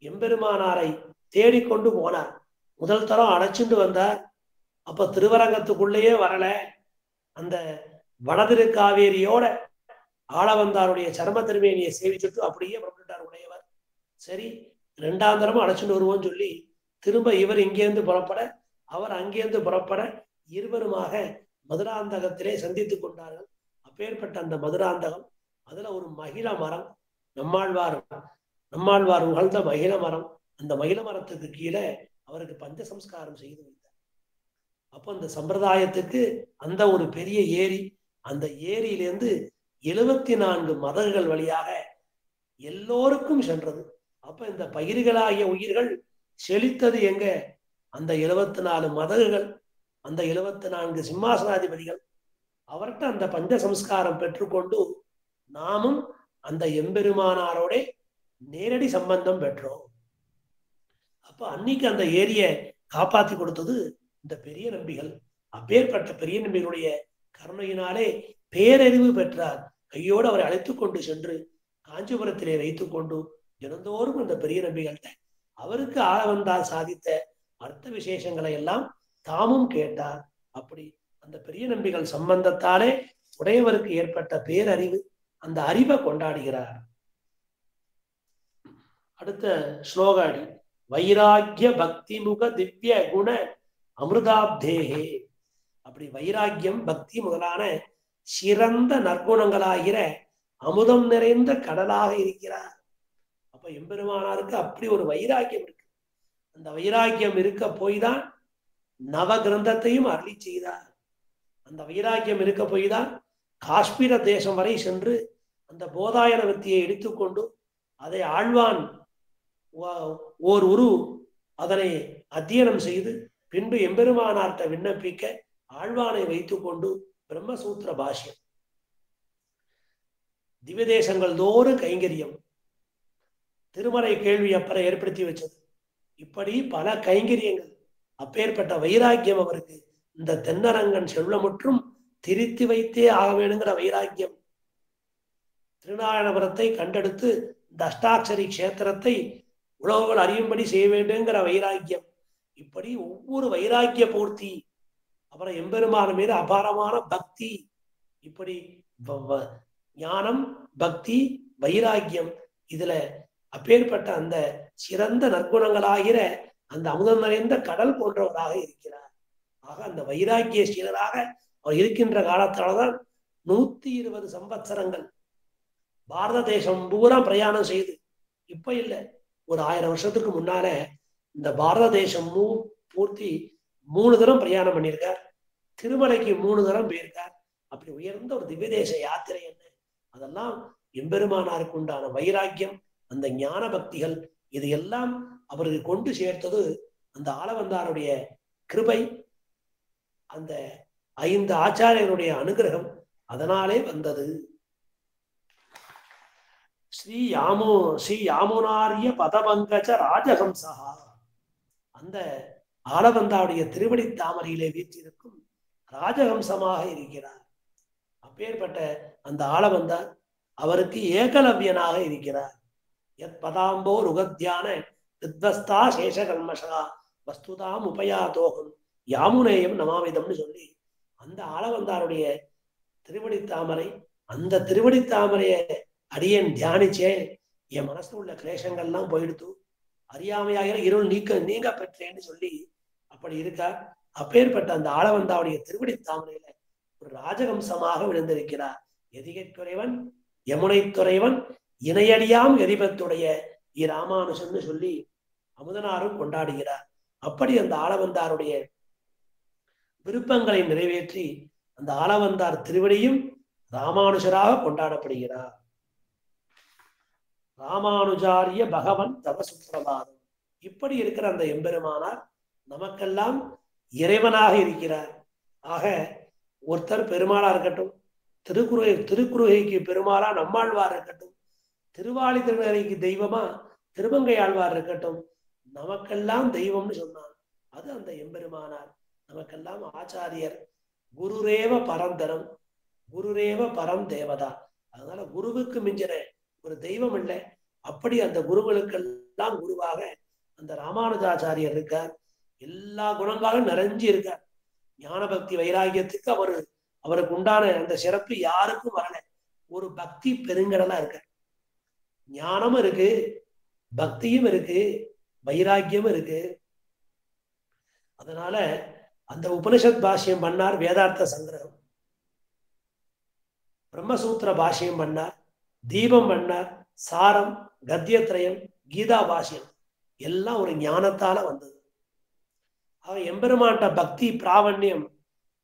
எம்பெருமானாரை தேடிக்கொண்டு போனார். முதல் தரம் அழைச்சிட்டு வந்தார். அப்ப திருவரங்கத்துக்குள்ளேயே வரல. அந்த வடதிருக்காவேரியோட ஆளவந்தாருடைய சர்ம திருமேனியை சேவிச்சுட்டு அப்படியே புறப்பட்டார் உடையவர். சரி, 2ஆம் தரமும் அழைச்சிட்டு வருவோம்னு சொல்லி திரும்ப இவர் இங்கேருந்து புறப்பட, அவர் அங்கேருந்து புறப்பட, இருவருமாக மதுராந்தகத்திலே சந்தித்து கொண்டார்கள். அப்பேற்பட்ட அந்த மதுராந்தகம், அதுல ஒரு மகிழ மரம், நம்மாழ்வார் உகழ்ந்த மகிழ மரம். அந்த மகிழ மரத்துக்கு கீழே அவருக்கு பஞ்ச சம்ஸ்காரம் செய்து வைத்தார். அப்போ அந்த சம்பிரதாயத்துக்கு அந்த ஒரு பெரிய ஏரி, அந்த ஏரியிலேருந்து 74 மதகுகள் வழியாக எல்லோருக்கும் சென்றது. அப்ப இந்த பயிர்களாகிய உயிர்கள் செழித்தது எங்க? அந்த 74 மதகுகள், அந்த 74 சிம்மாசனாதிபதிகள். அவர்கிட்ட அந்த பஞ்ச சம்ஸ்காரம் பெற்றுக்கொண்டு நாமும் அந்த எம்பெருமானாரோட நேரடி சம்பந்தம் பெற்றோம். அப்ப அன்னைக்கு அந்த ஏரியை காப்பாத்தி கொடுத்தது இந்த பெரிய நம்பிகள். அப்பேற்பட்ட பெரிய நம்பிகளுடைய கருணையினாலே பேரறிவு பெற்றார். கையோடு அவரை அழைத்து கொண்டு சென்று காஞ்சிபுரத்திலே வைத்து கொண்டு தினந்தோறும் அந்த பெரிய நம்பிகள்கிட்ட அவருக்கு ஆளவந்தால் சாதித்த அர்த்த விசேஷங்களை எல்லாம் தாமும் கேட்டார். அப்படி அந்த பெரிய நம்பிகள் சம்பந்தத்தாலே உடையவருக்கு ஏற்பட்ட பேரறிவு, அந்த அறிவை கொண்டாடுகிறார். அடுத்த ஸ்லோகாடி வைராக்கிய பக்தி முக திவ்ய குண அமிர்தாப்தேகே. அப்படி வைராக்கியம் பக்தி முதலான சிறந்த நற்குணங்களாகிற அமுதம் நிறைந்த கடலாக இருக்கிறார். அப்ப எம்பெருமானாருக்கு அப்படி ஒரு வைராக்கியம் இருக்கு. அந்த வைராக்கியம் இருக்க போய் தான் நவ கிரந்தத்தையும் அருளி செய்தார். அந்த வைராக்கியம் இருக்க போய் தான் காஷ்மீர தேசம் வரை சென்று அந்த போதாயன வித்தியை எடுத்துக்கொண்டு அதை ஆழ்வான் ஓர் உரு அதனை அத்தியனம் செய்து பின்பு எம்பெருமானார்ட்ட விண்ணப்பிக்க ஆழ்வானை வைத்துக் கொண்டு பிரம்மசூத்திர பாஷ்யம், திவ்ய தேசங்கள் தோறும் கைங்கரியம், திருமறை கேள்வி அப்புறம் ஏற்படுத்தி வச்சது. இப்படி பல கைங்கரியங்கள். அப்பேற்பட்ட வைராக்கியம் அவருக்கு இந்த தென்னரங்கன் செல்வமுற்றும் திரித்து வைத்தே ஆக வேணுங்கிற வைராக்கியம். திருநாராயணபுரத்தை கண்டெடுத்து இந்த அஷ்டாட்சரி கஷேத்திரத்தை உலகங்கள் அறியும்படி செய்ய வேண்டுங்கிற வைராக்கியம். இப்படி ஒவ்வொரு வைராக்கிய பூர்த்தி. அப்புறம் எம்பெருமான மீது அபாரமான பக்தி. இப்படி ஞானம், பக்தி, வைராக்கியம், இதுல அப்பேற்பட்ட அந்த சிறந்த நற்குணங்களாகிற அந்த அமுதம் நிறைந்த கடல் போன்றவராக இருக்கிறார். ஆக அந்த வைராக்கிய சீலராக அவர் இருக்கின்ற காலத்தால்தான் 120 சம்பத்சரங்கள் பாரத தேசம் பூரா பிரயாணம் செய்து, இப்ப இல்லை, ஒரு 1000 வருஷத்துக்கு முன்னால இந்த பாரத தேசம் பூர்த்தி 3 தரம் பிரயாணம் பண்ணியிருக்கார். திருமலைக்கு 3 தரம் போயிருக்கார். அப்படி உயர்ந்த ஒரு திவ்ய தேச யாத்திரை என்ன, அதெல்லாம் எம்பெருமானாருக்கு உண்டான வைராக்கியம், அந்த ஞான பக்திகள், இது எல்லாம் அவருக்கு கொண்டு சேர்த்தது அந்த ஆளவந்தாருடைய கிருபை, அந்த 5 ஆச்சாரியருடைய அனுகிரகம், அதனாலே வந்தது. ஸ்ரீ யாமுனாரிய பதபங்கஜ ராஜஹம்சா. அந்த ஆளவந்தாவுடைய திருவடி தாமரையிலே வீற்றிருக்கும் ராஜஹம்சமாக இருக்கிறார். அப்பேற்பட்ட அந்த ஆளவந்தார் அவருக்கு ஏகலவ்யனாக இருக்கிறார். எத் பதாம்போ ருகத்தியான வித்வஸ்தா சேஷகர்மஷா வஸ்துதாம் உபயாதோகம் யாமுனேயம் நமாவிதம்னு சொல்லி அந்த ஆளவந்தாருடைய திருவடி தாமரை, அந்த திருவடி தாமரையை அடியேன் தியானிச்சே என் மனசுல உள்ள கிளேசங்கள்லாம் போயிடுத்து, அறியாமையாகிற இருள் நீங்க பெற்றேன்னு சொல்லி அப்படி இருக்கார். அப்பேற்பட்ட அந்த ஆளவந்தாவுடைய திருவடி தாமரையில ஒரு ராஜகம்சமாக விழுந்திருக்கிறார். எதிகைத்துறைவன் யமுனை துறைவன் இணையடியாம் எரிபத்துடைய ராமானுஷன்னு சொல்லி அமுதனாரும் கொண்டாடுகிறார். அப்படி அந்த ஆளவந்தாருடைய விருப்பங்களை நிறைவேற்றி அந்த ஆளவந்தார் திருவடியும் ராமானுஷராக கொண்டாடப்படுகிறார். ராமானுஜாரிய பகவன் தவ சுப்பிரபாதம். இப்படி இருக்கிற அந்த எம்பெருமானார் நமக்கெல்லாம் இறைவனாக இருக்கிறார். ஆக ஒருத்தர் பெருமாளா இருக்கட்டும், திருக்குறுகைக்கு பெருமாளா நம்மாழ்வார் இருக்கட்டும், திருவாளி திருநகைக்கு தெய்வமா திருமங்கை ஆழ்வார் இருக்கட்டும், நமக்கெல்லாம் தெய்வம்னு சொன்னான் அது அந்த எம்பெருமானார். நமக்கெல்லாம் ஆச்சாரியர். குருரேவ பரந்தரம், குருரேவ பரம் தேவதா. அதனால குருவுக்கு மிஞ்சின ஒரு தெய்வம் இல்லை. அப்படி அந்த குருக்களுக்கெல்லாம் குருவாக அந்த ராமானுஜாச்சாரியர் இருக்கார். எல்லா குணங்களும் நிறைஞ்சு இருக்கார். ஞான பக்தி வைராகியத்துக்கு அவருக்கு உண்டான அந்த சிறப்பு யாருக்கும் வரல. ஒரு பக்தி பெருங்கடலா இருக்க, ஞானமும் இருக்கு, பக்தியும் இருக்கு, வைராக்கியமும் இருக்கு. அதனால அந்த உபனிஷத் பாஷ்யம் பண்ணார், வேதார்த்த சங்கிரகம், பிரம்மசூத்திர பாஷ்யம் பண்ணார், தீபம் பண்ணார், சாரம், கத்தியத்ரயம், கீதா பாஷ்யம், எல்லாம் ஒரு ஞானத்தால வந்தது. எம்பெருமான்ட்ட பக்தி பிராவண்யம்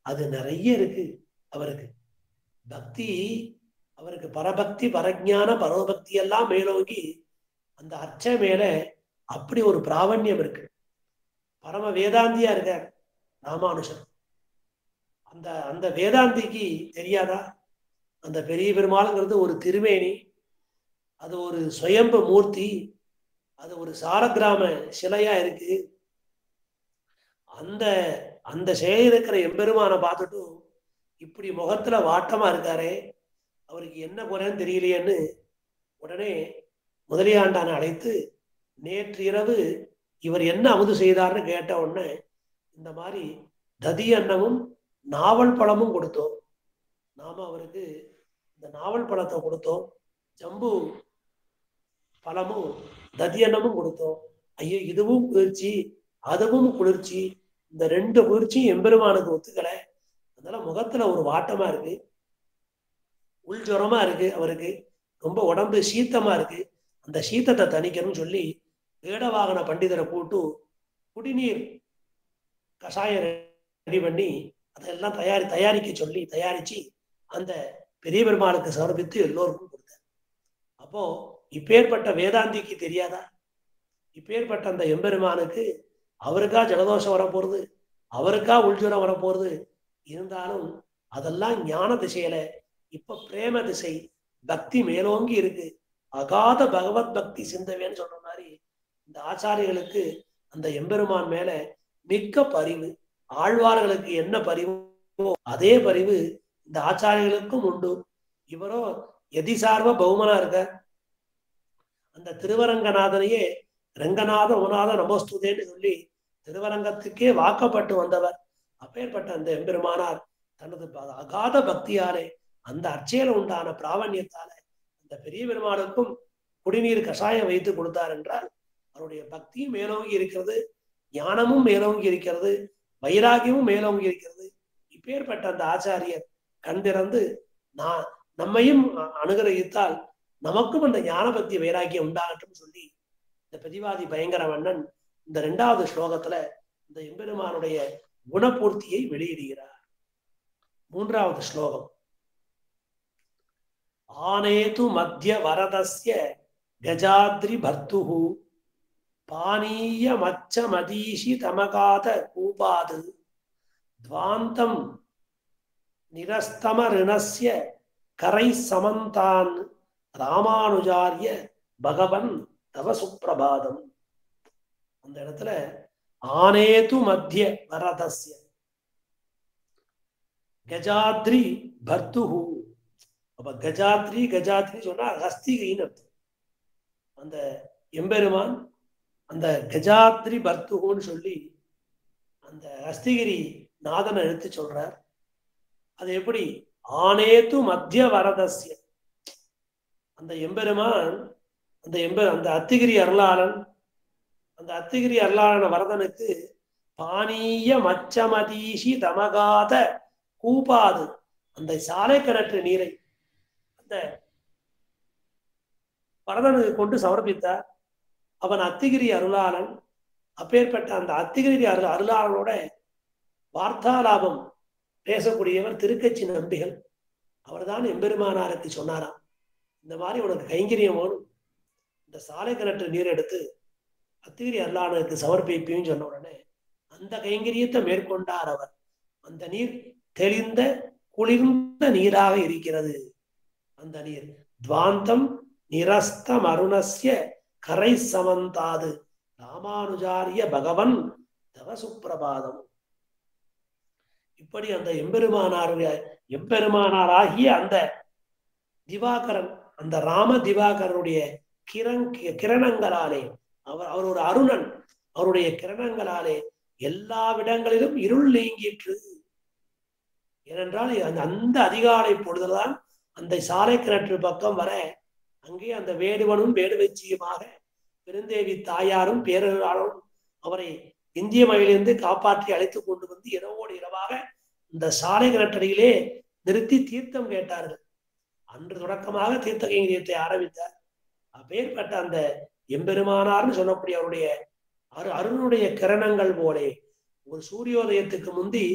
அது நிறைய இருக்கு. அவருக்கு பக்தி, அவருக்கு பரபக்தி, பரஜான, பரமபக்தி எல்லாம் மேலோங்கி அந்த அர்ச்ச மேல அப்படி ஒரு பிராவண்யம் இருக்கு. பரம வேதாந்தியா இருக்கார் ராமானுஷன். அந்த வேதாந்திக்கு தெரியாதா? அந்த பெரிய பெருமாளுங்கிறது ஒரு திருமேனி, அது ஒரு சுயம்பு மூர்த்தி, அது ஒரு சாரகிராம சிலையா இருக்கு. அந்த செயல் இருக்கிற எம்பெருமானை பார்த்துட்டும் இப்படி முகத்துல வாட்டமா இருக்காரே, அவருக்கு என்ன குறைன்னு தெரியலையேன்னு உடனே முதலியாண்டான அழைத்து நேற்று இரவு இவர் என்ன அமுது செய்தார்னு கேட்ட உடனே இந்த மாதிரி ததி அன்னமும் நாவல் பழமும் கொடுத்தோம். நாம அவருக்கு இந்த நாவல் பழத்தை கொடுத்தோம், ஜம்பு பழமும் ததி அன்னமும் கொடுத்தோம். ஐயோ, இதுவும் குளிர்ச்சி அதுவும் குளிர்ச்சி, இந்த ரெண்டு குளிர்ச்சியும் எம்பெருமானுக்கு ஒத்துக்கலை. அதனால முகத்துல ஒரு வாட்டமா இருக்கு, உள் ஜுரமா இருக்கு, அவருக்கு ரொம்ப உடம்பு சீத்தமா இருக்கு. அந்த சீத்தத்தை தணிக்கணும்னு சொல்லி வேடவாகன பண்டிதரை கூட்டு குடிநீர் கஷாயம் ரெடி பண்ணி அதெல்லாம் தயாரிக்க சொல்லி தயாரிச்சு அந்த பெரிய பெருமாளுக்கு சமர்ப்பித்து எல்லோருக்கும் கொடுத்தார். அப்போ இப்பேற்பட்ட வேதாந்திக்கு தெரியாதா? இப்பேற்பட்ட அந்த எம்பெருமானுக்கு அவருக்கா ஜலதோஷம் வரப்போறது, அவருக்கா உள்ஜுரம் வரப்போறது. இருந்தாலும் அதெல்லாம் ஞான திசையில, இப்ப பிரேம திசை, பக்தி மேலோங்கி இருக்கு. அகாத பகவத் பக்தி சிந்தவேன்னு சொல்ற மாதிரி இந்த ஆச்சாரியர்களுக்கு அந்த எம்பெருமான் மேல மிக்க பரிவு. ஆழ்வார்களுக்கு என்ன பரிவோ அதே பரிவு இந்த ஆச்சாரியர்களுக்கும் உண்டு. இவரோ எதிசார்வ பௌமனா இருக்க. அந்த திருவரங்கநாதனையே ரங்கநாத உனாத நமஸ்துதேன்னு சொல்லி திருவரங்கத்துக்கே வாக்கப்பட்டு வந்தவர். அப்பேற்பட்ட அந்த எம்பெருமானார் தனது அகாத பக்தியாலே, அந்த அர்ச்சையில உண்டான பிராவண்யத்தால அந்த பெரிய பெருமாளுக்கும் குடிநீர் கஷாயம் வைத்து கொடுத்தார் என்றால் அவருடைய பக்தியும் மேலோங்கி இருக்கிறது, ஞானமும் மேலோங்கி இருக்கிறது, வைராகியமும் மேலோங்கி இருக்கிறது. இப்பேற்பட்ட அந்த ஆச்சாரியர் கண் திறந்து நம்மையும் அனுகிரகித்தால் நமக்கும் அந்த ஞான பக்தி வைராகியம் உண்டாகட்டும் சொல்லி இந்த பிரதிவாதி பயங்கர வண்ணன் இந்த 2வது ஸ்லோகத்துல இந்த எம்பெருமானுடைய குணபூர்த்தியை வெளியிடுகிறார். 3வது ஸ்லோகம். ஆனேது மத்திய வரதஸ்ய கஜாத்ரி பர்த்துஹு பானீய மச்ச மதீஷி தமகாத கூபாது துவாந்தம் நிரஸ்தம ரிணஸ்ய கரை சமந்தான் ராமானுஜாரிய பகவன் தவ சுப்பிரபாதம். அந்த இடத்துல ஆனேது மத்திய வரதஸ்ய கஜாத்ரி பர்த்துஹு. அப்ப கஜாத்ரி சொன்னா ஹஸ்திகிரின்னு அர்த்தம். அந்த எம்பெருமான் அந்த கஜாத்ரி பர்த்துகுன்னு சொல்லி அந்த ஹஸ்திகிரி நாதனை எடுத்து சொல்றார். அது எப்படி? ஆனேது மத்திய வரதஸ்ய, அந்த எம்பெருமான் அந்த அத்திகிரி அருளாளன், அந்த அத்திகிரி அருளாளன வரதனுக்கு பானீய மச்சமதீஷி தமகாத கூபாது, அந்த சாலை கிணற்று நீரை அந்த வரதனுக்கு கொண்டு சமர்ப்பித்தார். அவன் அத்திகிரி அருளாளன். அப்பேற்பட்ட அந்த அத்திகிரி அருளாளனோட வார்த்தாலாபம் பேசக்கூடியவர் திருக்கச்சி நம்பிகள். அவர்தான் எம்பெருமானாருக்கு சொன்னாராம், இந்த மாதிரி உனக்கு கைங்கரியம் வேணும், இந்த சாலை கிணற்று நீர் எடுத்து அத்திகிரி அருளாளனுக்கு சமர்ப்பிப்பேன்னு சொன்ன உடனே அந்த கைங்கரியத்தை மேற்கொண்டார் அவர். அந்த நீர் தெளிந்த குளிர்ந்த நீராக இருக்கிறது. அந்த நீர் துவாந்தம் நிரஸ்த மருணஸ்ய கரை சமந்தாது ராமானுஜாரிய பகவன் தவ சுப்பிரபாதம். இப்படி அந்த எம்பெருமானாராகிய அந்த திவாகரன், அந்த ராம திவாகரனுடைய கிரணங்களாலே, அவர் ஒரு அருணன், அவருடைய கிரணங்களாலே எல்லா இடங்களிலும் இருள் நீங்கிற்று. ஏனென்றால் அந்த அதிகாலை பொழுதுதான் அந்த சாலை கிணற்று பக்கம் வர அங்கே அந்த வேடுவனும் வேடுவச்சியுமாக பெருந்தேவி தாயாரும் பேரராலும் அவரை இந்திய மயிலிருந்து காப்பாற்றி அழைத்து கொண்டு வந்து இரவோடு இரவாக இந்த சாலை கிணற்றடியிலே நிறுத்தி தீர்த்தம் கேட்டார்கள். அன்று தொடக்கமாக தீர்த்த கைங்கரியத்தை ஆரம்பித்தார். அப்பேற்பட்ட அந்த எம்பெருமானார்னு சொல்லக்கூடிய அவருடைய அருணுடைய கிரணங்கள் போலே ஒரு சூரியோதயத்துக்கு முந்தி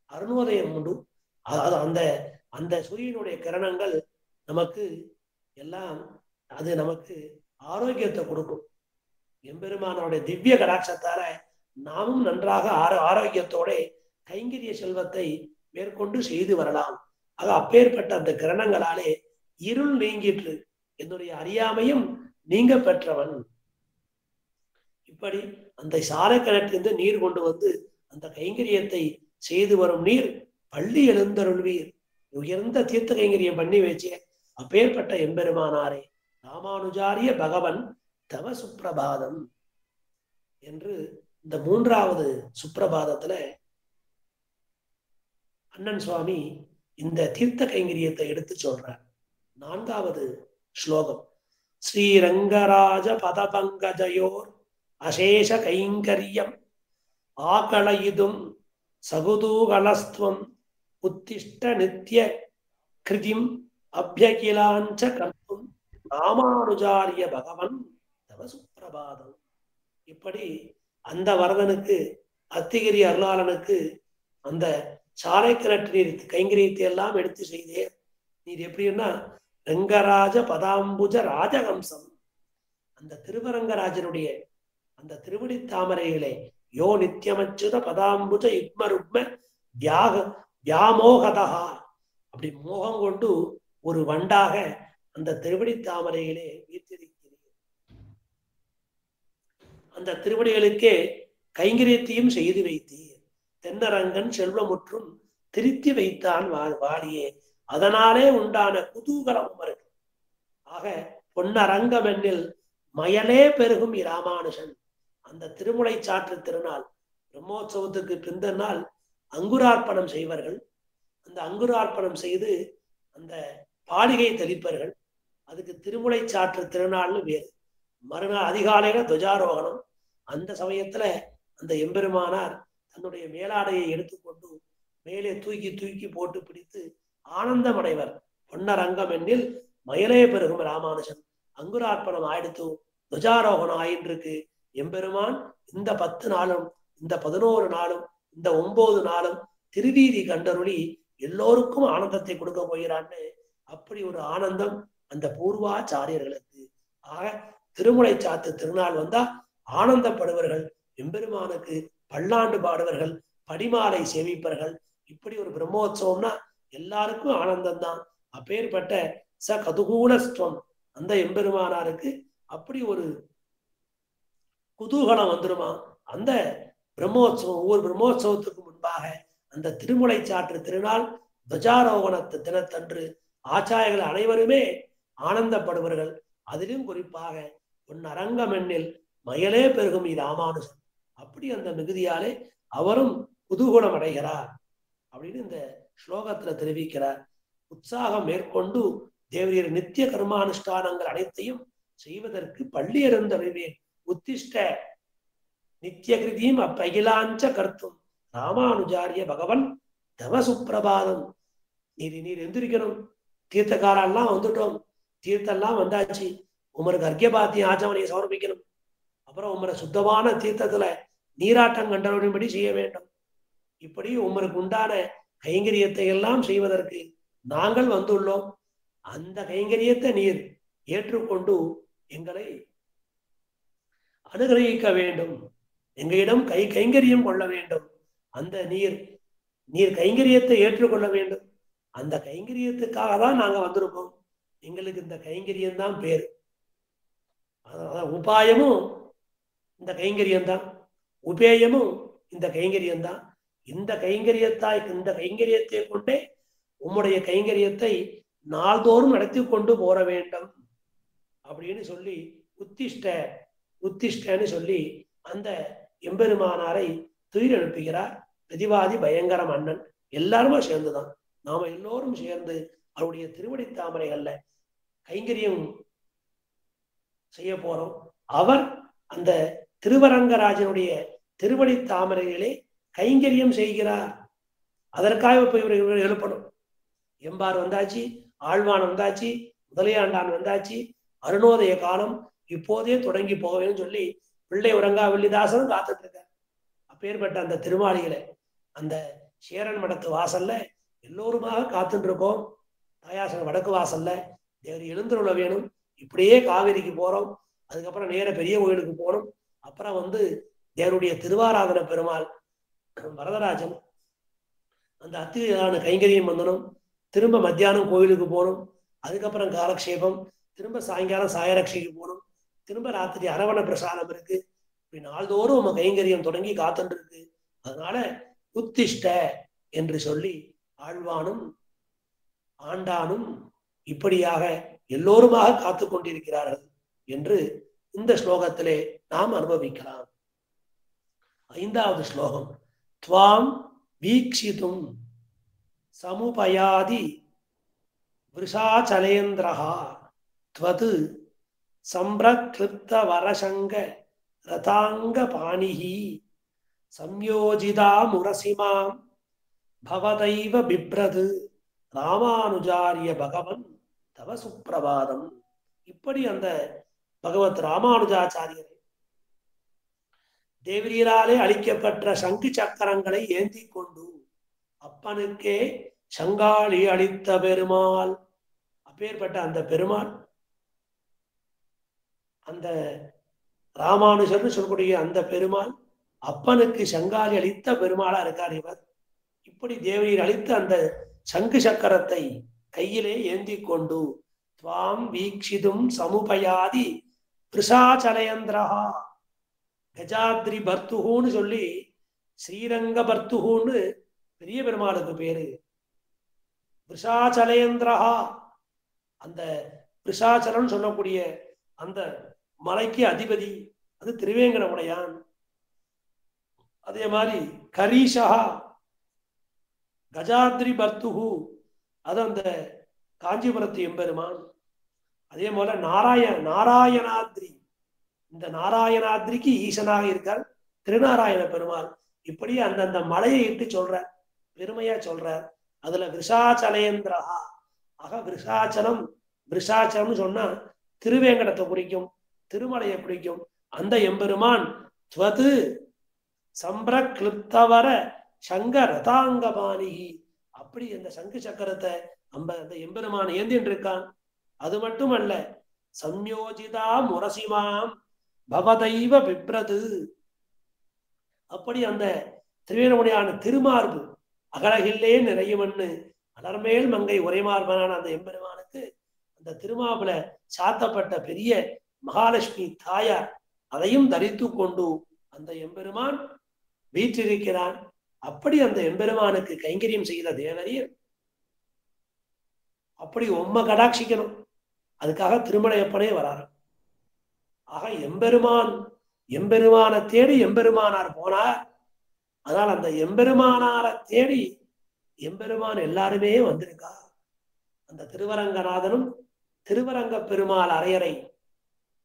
அருணோதயம் உண்டு. அந்த அந்த சூரியனுடைய கிரணங்கள் நமக்கு எல்லாம் அது நமக்கு ஆரோக்கியத்தை கொடுக்கும். எம்பெருமானோட திவ்ய கடாட்சத்தால நாமும் நன்றாக ஆரோக்கியத்தோட கைங்கரிய செல்வத்தை மேற்கொண்டு செய்து வரலாம். ஆக அப்பேற்பட்ட அந்த கிரணங்களாலே இருள் நீங்கிற்று, என்னுடைய அறியாமையும் நீங்க பெற்றவன். இப்படி அந்த சாலை கிணற்றிலிருந்து நீர் கொண்டு வந்து அந்த கைங்கரியத்தை செய்து வரும் நீர் பள்ளி எழுந்தருள்வீர், உயர்ந்த தீர்த்த கைங்கரியம் பண்ணி வச்ச அப்பேற்பட்ட எம்பெருமானாரே ராமானுஜாரிய பகவன் தவ சுப்பிரபாதம் என்று இந்த 3வது சுப்பிரபாதத்துல அண்ணன் சுவாமி இந்த தீர்த்த கைங்கரியத்தை எடுத்து சொல்றார். 4வது ஸ்லோகம். ஸ்ரீரங்கராஜ பதபங்கஜயோர் அசேஷ கைங்கரியம் ஆகலயிதும் சகுதூகலஸ்துவம் உத்திஷ்ட நித்ய கிருதிம் அப்யகிலாஞ்ச கர்த்தும் ராமானுஜாரிய பகவன் தவ சுப்பிரபாதம். இப்படி அந்த வரதனுக்கு, அத்திகிரி அருளாளனுக்கு அந்த சாலை கிணற்று நீர் கைங்கரியத்தை எல்லாம் எடுத்து செய்தே. நீர் எப்படின்னா ரங்கராஜ பதாம்புஜ ராஜஹம்சம், அந்த திருவரங்கராஜனுடைய அந்த திருவடி தாமரையிலே யோ நித்தியமச்சுத பதாம்புஜ யுக்மருக்ம வியாமோகதா, அப்படி மோகம் கொண்டு ஒரு வண்டாக அந்த திருவடி தாமரையிலே வீற்றிருக்கிறீர். அந்த திருவடிகளுக்கே கைங்கரியத்தையும் செய்து வைத்தீர். தென்னரங்கன் செல்வமுற்றும் திருத்தி வைத்தான் வாழியே, அதனாலே உண்டான குதூகலம் இருக்கு. ஆக பொன்னரங்கம் என்னில் மயலே பெருகும் இராமானுஷன். அந்த திருமுலை சாற்று திருநாள் பிரம்மோற்சவத்துக்கு பிந்த நாள் அங்குரார்ப்பணம் செய்வார்கள். அந்த அங்குரார்ப்பணம் செய்து அந்த பாலிகை தெளிப்பர்கள். அதுக்கு திருமுலை சாற்று திருநாள்னு வேறு. மறுநாள் அதிகாலையில துவஜாரோகணம். அந்த சமயத்துல அந்த எம்பெருமானார் தன்னுடைய மேலாடையை எடுத்துக்கொண்டு மேலே தூக்கி தூக்கி போட்டு பிடித்து ஆனந்தம் அடைவர். பொன்னரங்கம் என்னில் மயலே பெருகும் ராமானுஜன். அங்குரார்ப்பணம் ஆயிடுத்து, துவஜாரோகணம் ஆயின்றிருக்கு. எம்பெருமான் இந்த 10 நாளும், இந்த 11 நாளும், இந்த 9 நாளும் திருவீதி கண்டருளி எல்லோருக்கும் ஆனந்தத்தை கொடுக்க போகிறான்னு அப்படி ஒரு ஆனந்தம் அந்த பூர்வாச்சாரியர்களுக்கு. ஆக திருமுலை சாத்து திருநாள் வந்தா ஆனந்தப்படுவர்கள், எம்பெருமானுக்கு பல்லாண்டு பாடுவர்கள், படிமாலை சேவிப்பர்கள். இப்படி ஒரு பிரம்மோற்சவம்னா எல்லாருக்கும் ஆனந்தம் தான். அப்பேற்பட்ட ச கதுகூலஸ்துவம், அந்த எம்பெருமானாருக்கு அப்படி ஒரு குதூகலம் வந்துருமா. அந்த பிரம்மோற்சவம், ஒவ்வொரு பிரம்மோற்சவத்துக்கு முன்பாக அந்த திருமுலை சாற்று திருநாள் துவஜாரோகணத்து தினத்தன்று ஆச்சாரியர்கள் அனைவருமே ஆனந்தப்படுவர்கள். அதிலும் குறிப்பாக உன் அரங்கம் எண்ணில் மயலே பெருகும் ராமானுஜன். அப்படி அந்த மிகுதியாலே அவரும் குதூகலம் அடைகிறார் அப்படின்னு இந்த ஸ்லோகத்துல தெரிவிக்கிறார். உற்சாகம் மேற்கொண்டு தேவரீர் நித்திய கர்மானுஷ்டானங்கள் அனைத்தையும் செய்வதற்கு பள்ளி இருந்தறிவேன். உத்திஷ்ட நித்திய கிருதியும் அப்பகிலாஞ்ச கர்த்தும் ராமானுஜாரிய பகவன் தவ சுப்பிரபாதம். நீர் எந்திரிக்கணும். தீர்த்தக்காரெல்லாம் வந்துட்டோம், தீர்த்தெல்லாம் வந்தாச்சு. உமருக்கு அர்க்கியபாத்தியம் ஆச்சமனையை சமர்ப்பிக்கணும். அப்புறம் உமரை சுத்தமான தீர்த்தத்துல நீராட்டம் கண்டறியும்படி செய்ய வேண்டும். இப்படி உமருக்கு உண்டான கைங்கரியத்தை எல்லாம் செய்வதற்கு நாங்கள் வந்துள்ளோம். அந்த கைங்கரியத்தை நீர் ஏற்றுக்கொண்டு எங்களை அனுகிரகிக்க வேண்டும். எங்களிடம் கைங்கரியம் கொள்ள வேண்டும். அந்த நீர் கைங்கரியத்தை ஏற்றுக்கொள்ள வேண்டும். அந்த கைங்கரியத்துக்காக தான் நாங்க வந்திருக்கோம். எங்களுக்கு இந்த கைங்கரியம் தான் பேரு. உபாயமும் இந்த கைங்கரியம் தான், உபேயமும் இந்த கைங்கரியம் தான். இந்த கைங்கரியத்தை கொண்டே உம்முடைய கைங்கரியத்தை நாள்தோறும் நடத்தி கொண்டு போற வேண்டும் அப்படின்னு சொல்லி உத்திஷ்டன்னு சொல்லி அந்த எம்பெருமானாரை துயில் எழுப்புகிறார். பிரதிவாதி பயங்கர மன்னன். எல்லாருமே சேர்ந்துதான், நாம எல்லோரும் சேர்ந்து அவருடைய திருவடி தாமரைகள்ல கைங்கரியம் செய்ய போறோம். அவர் அந்த திருவரங்கராஜனுடைய திருவடி தாமரைகளே கைங்கரியம் செய்கிறார். அதற்காக போய் இவர்கள் எழுப்பணும். எம்பார் வந்தாச்சு, ஆழ்வான் வந்தாச்சு, முதலியாண்டான் வந்தாச்சு, அருணோதய காலம் இப்போதே தொடங்கி போவேன்னு சொல்லி பிள்ளை உறங்கா வெள்ளிதாசனும் காத்துட்டு இருக்கார். அப்பேற்பட்ட அந்த திருமாளிகளை அந்த சேரன் மடத்து வாசல்ல எல்லோருமாக காத்துட்டு இருக்கோம். தாயாசன் வடக்கு வாசல்ல தேவர் எழுந்துருள வேணும். இப்படியே காவேரிக்கு போறோம். அதுக்கப்புறம் நேர பெரிய கோயிலுக்கு போகணும். அப்புறம் தேவருடைய திருவாராதன பெருமாள் வரதராஜன் அந்த அத்தியான கைங்கரியம் வந்தனும். திரும்ப மத்தியானம் கோயிலுக்கு போகணும். அதுக்கப்புறம் காலக்ஷேபம், திரும்ப சாயங்காலம் சாயரட்சிக்கு போகணும். திரும்ப ராத்திரி அரவண பிரசாதம் இருக்கு. இப்படி நாள்தோறும் நம்ம கைங்கரியம் தொடங்கி காத்துட்டு இருக்கு. அதனால உத்திஷ்ட என்று சொல்லி ஆழ்வானும் ஆண்டானும் இப்படியாக எல்லோருமாக காத்து கொண்டிருக்கிறார்கள் என்று இந்த ஸ்லோகத்திலே நாம் அனுபவிக்கலாம். 5வது ஸ்லோகம். துவாம் வீக்ஷிதும் சமுபயாதி விருஷாச்சலேந்திரஹா த்வது சம்பிரக்லிப்த வரசங்க ரதாங்க பாணிஹி சம்யோஜிதா முரசிமாம் பவதைவ பிப்ரது ராமானுஜாரிய பகவன் தவ சுப்பிரபாதம். இப்படி அந்த பகவத் ராமானுஜாச்சாரியரை தேவரீராலே அளிக்கப்பட்ட சங்கு சக்கரங்களை ஏந்தி கொண்டு அப்பனுக்கே சங்காளி அளித்த பெருமாள், அப்பேற்பட்ட அந்த பெருமாள், அந்த ராமானுஜர்னு சொல்லக்கூடிய அந்த பெருமாள் அப்பனுக்கு சங்காளி அளித்த பெருமாளா இருக்கார் இவர். இப்படி தேவரீர் அளித்த அந்த சங்கு சக்கரத்தை கையிலே ஏந்தி கொண்டு துவாம் வீக்ஷிதும் சமுபயாதி பிருஷாச்சலயந்திரஹா, கஜாத்ரி பர்த்துகுன்னு சொல்லி ஸ்ரீரங்க பர்த்துகுன்னு பெரிய பெருமாளுக்கு பேரு. பிருஷாச்சலேந்திரஹா, அந்த பிருஷாச்சலம் சொல்லக்கூடிய அந்த மலைக்கு அதிபதி அது திருவேங்கடமுடையான். அதே மாதிரி கரீஷா கஜாத்ரி பர்த்துகு அது அந்த காஞ்சிபுரத்து எம்பெருமான். அதே போல நாராயணாத்ரி, இந்த நாராயணாத்ரிக்கு ஈசனாக இருக்கார் திருநாராயண பெருமாள். இப்படி அந்தந்த மலையை இட்டு சொல்ற பெருமையா சொல்றார். அதுல விருஷாச்சலேந்திரஹா, ஆக விருஷாச்சலம் சொன்னா திருவேங்கடத்தை குறிக்கும், திருமலையை குறிக்கும். அந்த எம்பெருமான் துவது சம்பிரக்லிப்தவர சங்க ரதாங்கபாணிகி, அப்படி அந்த சங்கு சக்கரத்தை அந்த எம்பெருமான் ஏந்தின் இருக்கான். அது மட்டுமல்ல, சம்யோஜிதா முரசிமாம் பவதைவ பிப்ரது, அப்படி அந்த திருவேணமுடியான திருமார்பு அகலகில்லே நிறையுமன்னு அலர்மேல் மங்கை உரைமார்பனான அந்த எம்பெருமானுக்கு அந்த திருமாபுல சாத்தப்பட்ட பெரிய மகாலட்சுமி தாயார் அதையும் தரித்து கொண்டு அந்த எம்பெருமான் வீற்றிருக்கிறான். அப்படி அந்த எம்பெருமானுக்கு கைங்கரியம் செய்த தேவரீர் அப்படி உம்மை கடாட்சிக்கணும், அதுக்காக திருமலையப்பனே வராரு. ஆக எம்பெருமான தேடி எம்பெருமானார் போனார். அதனால் அந்த எம்பெருமானாரை தேடி எம்பெருமான் எல்லாருமே வந்திருக்கா. அந்த திருவரங்கநாதனும் திருவரங்க பெருமாள் அரையரை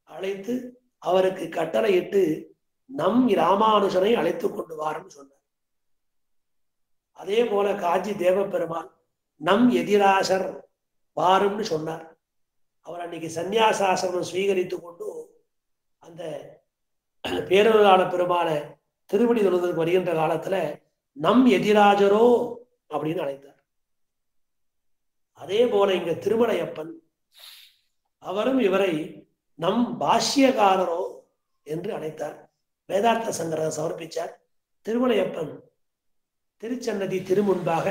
அழைத்து அவருக்கு கட்டளையிட்டு நம் ராமானுஜனை அழைத்து கொண்டு வாருன்னு சொன்னார். அதே போல காஞ்சி தேவ பெருமாள் நம் எதிராசர் வாரும்னு சொன்னார். அவர் அன்னைக்கு சந்நியாசாசிரமம் ஸ்வீகரித்து கொண்டு அந்த பேரொருளான பெருமாளை திருவடி தொழுதற்கு வருகின்ற காலத்துல நம் எதிராஜரோ அப்படின்னு அழைத்தார். அதே போல இங்க திருமலையப்பன் அவரும் இவரை நம் பாஷ்யகாரரோ என்று அழைத்தார். வேதார்த்த சங்கரகம் சமர்ப்பிச்சார். திருமலையப்பன் திருச்சன்னதி திருமுன்பாக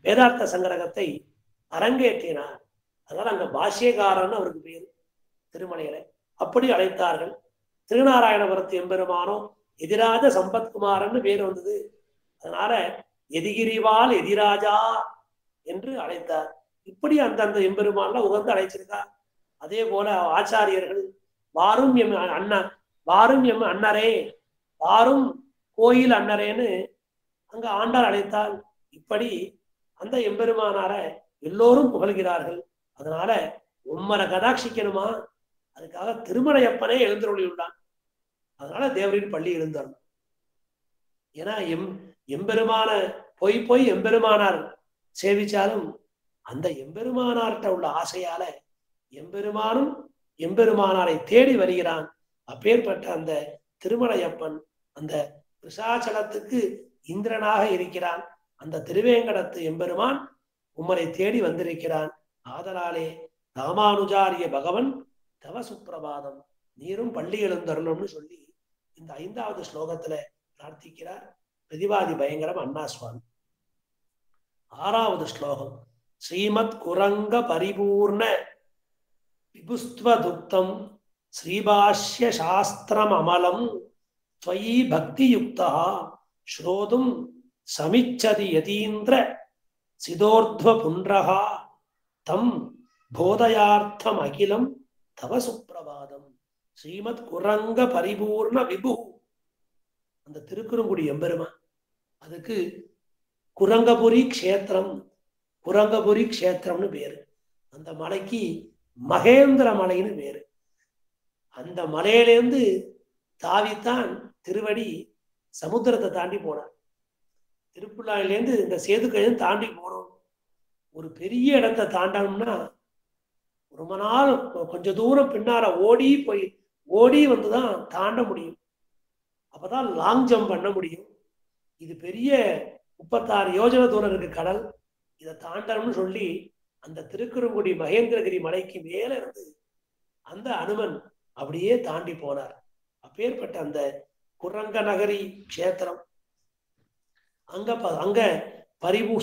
வேதார்த்த சங்கரகத்தை அரங்கேற்றினார். அதனால அங்க பாஷ்யகாரன் அவருக்கு பேரு திருமலையில. அப்படி அழைத்தார்கள். திருநாராயணபுரத்து எம்பெருமானோ எதிராஜ சம்பத்குமாரன்னு பேர் வந்தது. அதனால எதிகிரிவால் எதிராஜா என்று அழைத்தார். இப்படி அந்தந்த எம்பெருமான்ல உகந்து அழைச்சிருக்கார். அதே போல ஆச்சாரியர்கள் வாரும் எம் அண்ணரே, வாரும் கோயில் அண்ணரேன்னு அங்க ஆண்டார் அழைத்தால் இப்படி அந்த எம்பெருமானார எல்லோரும் புகழ்கிறார்கள். அதனால உம்மரை கடாட்சிக்கணுமா, அதுக்காக திருமலையப்பனே எழுந்தருளியுள்ளான். அதனால தேவரின் பள்ளி எழுந்தார். ஏன்னா எம்பெருமான போய் எம்பெருமானார் சேவிச்சாலும் அந்த எம்பெருமானார்கிட்ட உள்ள ஆசையால எம்பெருமானும் எம்பெருமானாரை தேடி வருகிறான். அப்பேற்பட்ட அந்த திருமலையப்பன் அந்த பிருஷாச்சலத்துக்கு இந்திரனாக இருக்கிறான். அந்த திருவேங்கடத்து எம்பெருமான் உம்மரை தேடி வந்திருக்கிறான். ஆதலாலே ராமானுஜாரிய பகவன் தவ சுப்பிரபாதம், நீரும் பள்ளி எழுந்தருளும்னு சொல்லி இந்த 5வது ஸ்லோகத்துல பிரார்த்திக்கிறார் பிரதிவாதி பயங்கரம் அண்ணா சுவாமி. 6வது ஸ்லோகம் ஸ்ரீமத் குரங்க பரிபூர்ண விபுஸ்துவதுக்தம் ஸ்ரீபாஷ்ய சாஸ்திரம் அமலம் त्वयि भक्तियुक्तः श्रोतुं समिच्छति यतीन्द्र सिदोर्ध्वपुण्ड्रः तं बोधयार्थम् अखिलं तव सुप्रभातम्. ஸ்ரீமத் குரங்க பரிபூர்ண விபு, அந்த திருக்குறுங்குடி எம்பெருமான். அதுக்கு குரங்கபுரி க்ஷேத்திரம் குரங்கபுரி க்ஷேத்திரம்னு பேரு. அந்த மலைக்கு மகேந்திர மலைன்னு பேரு. அந்த மலையிலேருந்து தாவித்தான் திருவடி சமுத்திரத்தை தாண்டி போனார். திருப்புல்லாயிலேருந்து இந்த சேதுக்கையும் தாண்டி போனோம். ஒரு பெரிய இடத்தை தாண்டணும்னா ரொம்ப நாள் கொஞ்சம் தூரம் பின்னால ஓடி வந்துதான் தாண்ட முடியும். அப்பதான் லாங் ஜம்ப் பண்ண முடியும். இது பெரிய 36 யோஜனை தூரம் இருக்கு கடல். இதை தாண்டணும்னு சொல்லி அந்த திருக்குறுங்குடி மகேந்திரகிரி மலைக்கு மேல இருந்து அந்த அனுமன் அப்படியே தாண்டி போனார். அப்பேற்பட்ட அந்த குரங்க நகரி க்ஷேத்திரம், அங்க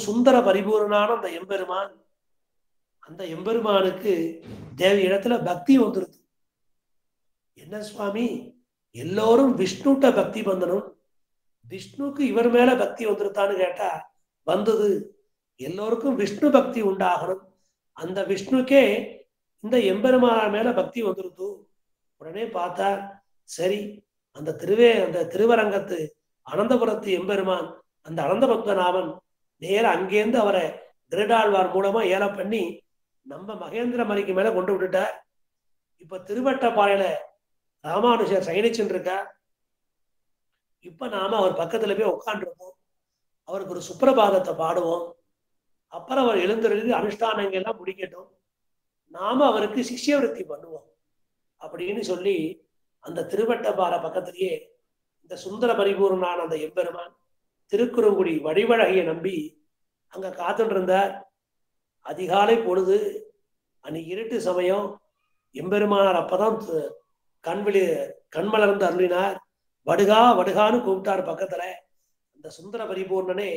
சுந்தர பரிபூர்ணான அந்த எம்பெருமான், அந்த எம்பெருமானுக்கு தேவி இடத்துல பக்தி வந்துருது. என்ன சுவாமி, எல்லோரும் விஷ்ணுட்ட பக்தி பந்தனும், விஷ்ணுக்கு இவர் மேல பக்தி வந்துருத்தான்னு கேட்டா வந்தது. எல்லோருக்கும் விஷ்ணு பக்தி உண்டாகணும். அந்த விஷ்ணுக்கே இந்த எம்பெருமான மேல பக்தி வந்துருது. உடனே பார்த்தா சரி, அந்த திருவரங்கத்து அனந்தபுரத்து எம்பெருமான், அந்த அனந்த பத்மநாபன் நேர அங்கேருந்து அவரை திருடாழ்வார் மூலமா ஏல பண்ணி நம்ம மகேந்திர மலைக்கு மேல கொண்டு விட்டுட்டார். இப்ப திருவட்டப்பாளையில ராமானுஜர் சயனிச்சுட்டு இருக்கார். இப்ப நாம அவர் பக்கத்துல போய் உட்காந்துருப்போம். அவருக்கு ஒரு சுப்பிரபாதத்தை பாடுவோம். அப்புறம் அவர் எழுந்திருந்து அனுஷ்டானங்கள் எல்லாம் முடிக்கட்டும், நாம அவருக்கு சிஷ்யவிருத்தி பண்ணுவோம் அப்படின்னு சொல்லி அந்த திருவட்டப்பாறை பக்கத்திலேயே இந்த சுந்தர பரிபூர்ணான அந்த எம்பெருமான் திருக்குறுங்குடி வடிவழகிய நம்பி அங்க காத்துட்டு இருந்தார். அதிகாலை பொழுது, அன்னைக்கு இருட்டு சமயம். எம்பெருமானார் அப்பதான் கண்மலர்ந்து அருளினார். வடுகா வடுகான்னு கூப்பிட்டார். பக்கத்துல அந்த சுந்தர பரிபூர்ணனே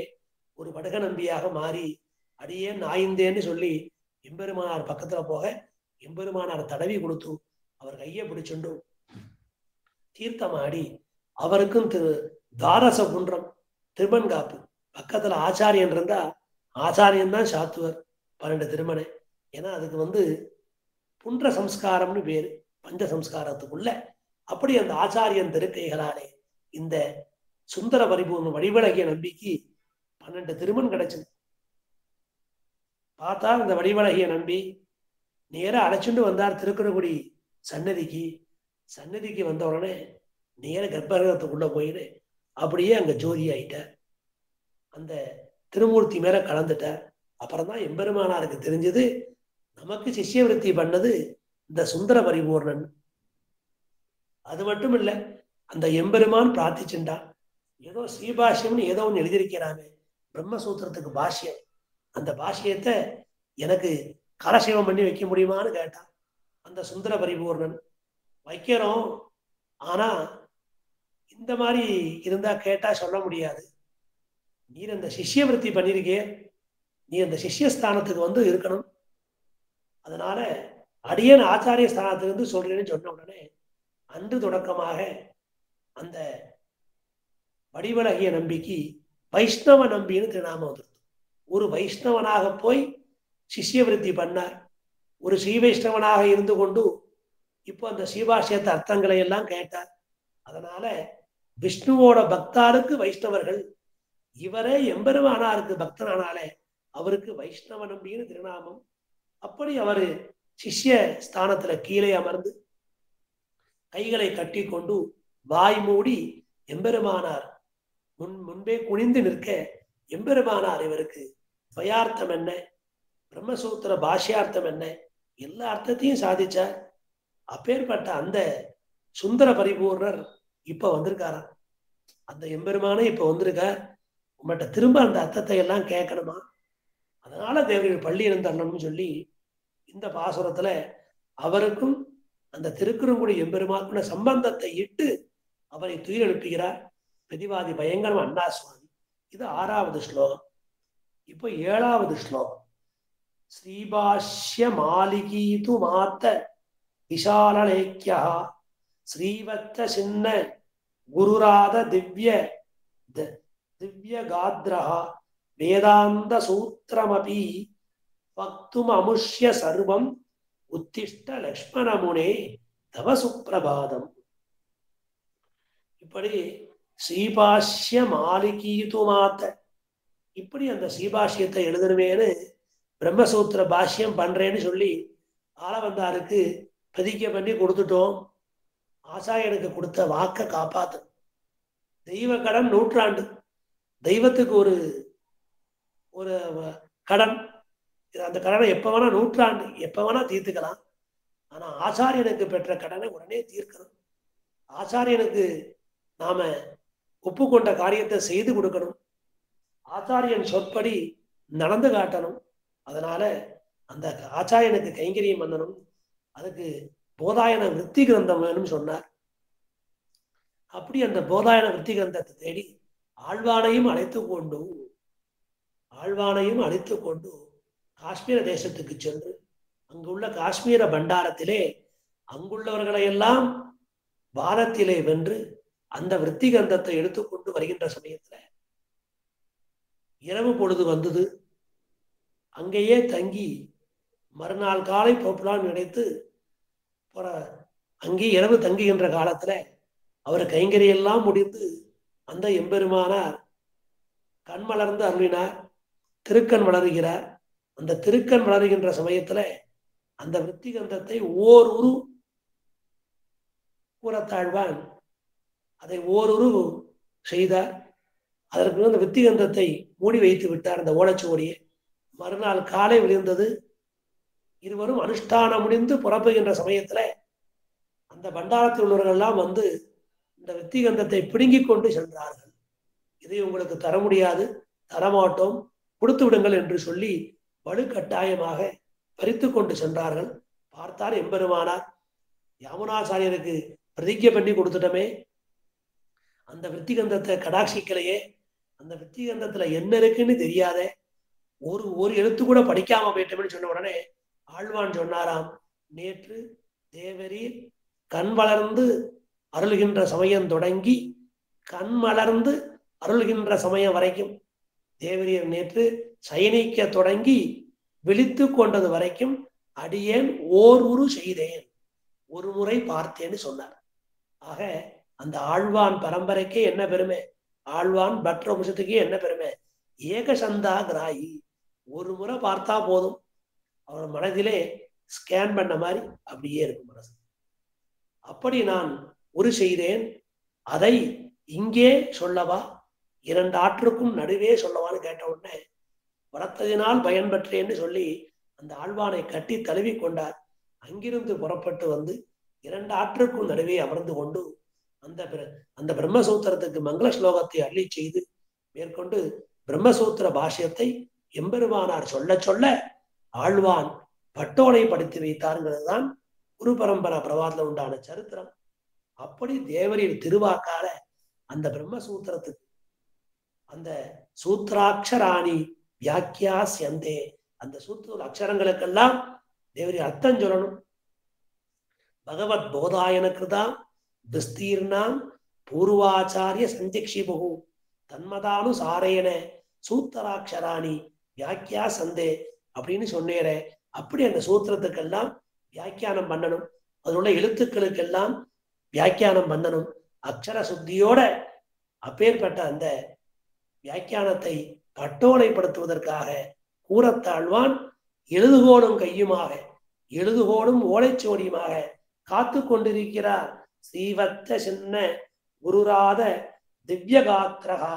ஒரு வடுக நம்பியாக மாறி அடியே நாய்ந்தேன்னு சொல்லி எம்பெருமானார் பக்கத்துல போக எம்பெருமானார் தடவி கொடுத்து அவர் கையை பிடிச்சுண்டு தீர்த்தமாடி அவருக்கும் தாரச குன்றம் திருமண்காப்பு பக்கத்துல ஆச்சாரியன் இருந்தா ஆச்சாரியன் தான் சாத்துவர் 12 திருமணை. ஏன்னா அதுக்கு புன்ற சம்ஸ்காரம்னு பேரு, பஞ்ச சம்ஸ்காரத்துக்குள்ள. அப்படி அந்த ஆச்சாரியன் திருக்கைகளாலே இந்த சுந்தர பரிபூர்ண வடிவழகிய நம்பிக்கு 12 திருமண் கிடைச்சது. பார்த்தா இந்த வடிவழகிய நம்பி நேரா அழைச்சுண்டு வந்தார் திருக்குறங்குடி சன்னதிக்கு வந்த உடனே நேர கர்ப்பகிரகத்துக்குள்ள போயிட்டு அப்படியே அங்க ஜோதி ஆயிட்டார். அந்த திருமூர்த்தி மேல கலந்துட்டார். அப்புறம்தான் எம்பெருமானாருக்கு தெரிஞ்சது நமக்கு சிஷ்யவிருத்தி பண்ணது இந்த சுந்தர பரிபூர்ணன். அது மட்டும் இல்ல, அந்த எம்பெருமான் பிரார்த்திச்சுட்டான். ஏதோ ஸ்ரீபாஷ்யம்னு ஏதோ ஒன்று எழுதியிருக்கிறாங்க, பிரம்மசூத்திரத்துக்கு பாஷ்யம். அந்த பாஷ்யத்தை எனக்கு கலசேவம் பண்ணி வைக்க முடியுமான்னு கேட்டான் அந்த சுந்தர பரிபூர்ணன். வைக்கிறோம், ஆனா இந்த மாதிரி இருந்தா கேட்டா சொல்ல முடியாது. நீர் அந்த சிஷ்யவிருத்தி பண்ணிருக்கே, நீ அந்த சிஷ்யஸ்தானத்துக்கு இருக்கணும். அதனால அடியன் ஆச்சாரிய ஸ்தானத்திலிருந்து சொல்றேன்னு சொன்ன உடனே அன்று தொடக்கமாக அந்த வடிவழகிய நம்பிக்கு வைஷ்ணவ நம்பின்னு திருநாமம் வந்துருது. ஒரு வைஷ்ணவனாக போய் சிஷ்யவிருத்தி பண்ணார். ஒரு ஸ்ரீ வைஷ்ணவனாக இருந்து கொண்டு இப்போ அந்த ஸ்ரீபாஷ்யத்த அர்த்தங்களை எல்லாம் கேட்டார். அதனால விஷ்ணுவோட பக்தாருக்கு வைஷ்ணவர்கள், இவரே எம்பெருமானாருக்கு பக்தனானாலே அவருக்கு வைஷ்ணவ நம்பின்னு திருநாமம். அப்படி அவரு சிஷ்ய ஸ்தானத்துல கீழே அமர்ந்து கைகளை கட்டி கொண்டு வாய் மூடி எம்பெருமானார் முன்பே குனிந்து நிற்க எம்பெருமானார் இவருக்கு துவயார்த்தம் என்ன, பிரம்மசூத்திர பாஷ்யார்த்தம் என்ன, எல்லா அர்த்தத்தையும் சாதிச்சார். அப்பேற்பட்ட அந்த சுந்தர பரிபூர்ணர் இப்ப வந்திருக்காராம். அந்த எம்பெருமானே இப்ப வந்திருக்கார். உங்கள்கிட்ட திரும்ப அந்த அர்த்தத்தை எல்லாம் கேட்கணுமா, அதனால தேவர்கள் பள்ளி இருந்தரணும்னு சொல்லி இந்த பாசுரத்துல அவருக்கும் அந்த திருக்குறுங்குடி எம்பெருமாக்குள்ள சம்பந்தத்தை இட்டு அவரை துயில் எழுப்புகிறார் பிரதிவாதி பயங்கரம் அண்ணா சுவாமி. இது 6வது ஸ்லோகம். இப்போ 7வது ஸ்லோகம். ஸ்ரீபாஷ்ய மாலிகீது மாத்த விஷாலலேக்கியா ஸ்ரீவத்த சின்ன குருராத திவ்ய காத்ரஹா வேதாந்த சூத்திரமபி பக்தும் அமுஷ்ய சர்வம் உத்திஷ்ட லக்ஷ்மணமுனே தவ சுப்பிரபாதம். இப்படி ஸ்ரீபாஷ்ய மாலிகீது மாத்த, இப்படி அந்த ஸ்ரீபாஷ்யத்தை எழுதணுமேனு பிரம்மசூத்திர பாஷ்யம் பண்றேன்னு சொல்லி ஆளவந்தாருக்கு பிரதிஜை பண்ணி கொடுத்துட்டோம். ஆசாரியனுக்கு கொடுத்த வாக்க காப்பாத்து. தெய்வ கடன் 100 ஆண்டு. தெய்வத்துக்கு ஒரு ஒரு கடன். அந்த கடனை எப்ப வேணா 100 ஆண்டு எப்ப வேணா தீர்த்துக்கலாம். ஆனா ஆசாரியனுக்கு பெற்ற கடனை உடனே தீர்க்கணும். ஆசாரியனுக்கு நாம ஒப்புக்கொண்ட காரியத்தை செய்து கொடுக்கணும். ஆச்சாரியன் சொற்படி நடந்து காட்டணும். அதனால அந்த ஆச்சாரியனுக்கு கைங்கரியம் பண்ணணும். அதுக்கு போதாயன விருத்தி கிரந்தம் வேணும்னு சொன்னார். அப்படி அந்த போதாயன விருத்தி கிரந்தத்தை தேடி ஆழ்வானையும் அழைத்து கொண்டு காஷ்மீர தேசத்துக்கு சென்று அங்குள்ள காஷ்மீர பண்டாரத்திலே அங்குள்ளவர்களை எல்லாம் வாரத்திலே வென்று அந்த விருத்தி கிரந்தத்தை எடுத்துக்கொண்டு வருகின்ற சமயத்துல இரவு பொழுது வந்தது. அங்கேயே தங்கி மறுநாள் காலை போப்பலான்னு நினைத்து அங்கே இரவு தங்குகின்ற காலத்துல அவர் கைங்கரியெல்லாம் முடிந்து அந்த எம்பெருமானார் கண் மலர்ந்து அருளினார். திருக்கண் வளருகிறார். அந்த திருக்கண் வளருகின்ற சமயத்துல அந்த விருத்தி கிரந்தத்தை ஓர் கூறத்தாழ்வான் அதை ஓருரு செய்தார். அதற்கு அந்த விருத்தி கிரந்தத்தை மூடி வைத்து விட்டார். அந்த ஓலைச்சுவடியை மறுநாள் காலை விழுந்தது. இருவரும் அனுஷ்டானம் முடிந்து புறப்புகின்ற சமயத்துல அந்த பண்டாரத்தில் உள்ளவர்கள் எல்லாம் வந்து இந்த விருத்தி கிரந்தத்தை பிடுங்கி கொண்டு சென்றார்கள். இதை உங்களுக்கு தர முடியாது, தரமாட்டோம், கொடுத்து விடுங்கள் என்று சொல்லி வலுக்கட்டாயமாக பறித்து கொண்டு சென்றார்கள். பார்த்தார் எம்பெருமானார், யாமுனாச்சாரியருக்கு பிரதிஜை பண்ணி கொடுத்துட்டோமே, அந்த விருத்தி கிரந்தத்தை கடாட்சிக்கலையே, அந்த விருத்தி கிரந்தத்துல என்ன இருக்குன்னு தெரியாத, ஒரு எழுத்து கூட படிக்காம போயிட்டோம்னு சொன்ன உடனே ஆழ்வான் சொன்னாராம், நேற்று தேவரீர் கண் வளர்ந்து அருள்கின்ற சமயம் தொடங்கி கண் மலர்ந்து அருள்கின்ற சமயம் வரைக்கும், தேவரீர் நேற்று சயனிக்க தொடங்கி விழித்து கொண்டது வரைக்கும் அடியேன் ஓர் செய்தேன், ஒரு முறை பார்த்தேன்னு சொன்னார். ஆக அந்த ஆழ்வான் பரம்பரைக்கே என்ன பெருமை, ஆழ்வான் பற்ற வம்சத்துக்கே என்ன பெருமை, ஏகசந்தா கிராயி, ஒரு முறை பார்த்தா போதும், அவர் மனதிலே ஸ்கேன் பண்ண மாதிரி அப்படியே இருக்கும் மனசு. அப்படி நான் ஒரு செய்தேன், அதை இங்கே சொல்லவா, 2 ஆற்றுக்கும் நடுவே சொல்லவான்னு கேட்ட உடனே வளர்த்ததினால் பயன்பெற்றேன்னு சொல்லி அந்த ஆழ்வானை கட்டி தழுவி கொண்டார். அங்கிருந்து புறப்பட்டு வந்து 2 ஆற்றுக்கும் நடுவே அமர்ந்து கொண்டு அந்த பிரம்மசூத்திரத்துக்கு மங்கள ஸ்லோகத்தை அள்ளி செய்து மேற்கொண்டு பிரம்மசூத்திர பாஷ்யத்தை எம்பெருமானார் சொல்ல சொல்ல ஆழ்வான் பட்டோலை படுத்தி வைத்தாருங்கிறது தான் குரு பரம்பரா பிரபாதத்துல உண்டான சரித்திரம். அப்படி தேவரின் திருவாக்கால அந்த பிரம்மசூத்திரத்துக்கு அந்த சூத்ராட்சராணி வியாக்கியா சியந்தே, அந்த சூத்திர அக்ஷரங்களுக்கெல்லாம் தேவரி அர்த்தம் சொல்லணும். பகவத் போதாயன கிருதாம் விஸ்தீர்ணாம் பூர்வாச்சாரிய சந்திக்ஷிபு தன்மதானுசாரேன சூத்திராட்சராணி வியாக்கியா சந்தே அப்படின்னு சொன்னேரே, அப்படி அந்த சூத்திரத்துக்கெல்லாம் வியாக்கியானம் பண்ணணும். அதனுள்ள எழுத்துக்களுக்கெல்லாம் வியாக்கியானம் பண்ணணும். அக்ஷர சுத்தியோட அப்பேற்பட்ட அந்த வியாக்கியானத்தை கட்டோலைப்படுத்துவதற்காக கூறத்தாழ்வான் எழுதுகோடும் கையுமாக எழுதுகோடும் ஓலைச்சுவடியுமாக காத்து கொண்டிருக்கிறார். ஸ்ரீவத்த சின்ன குருராத திவ்யகாத்திரகா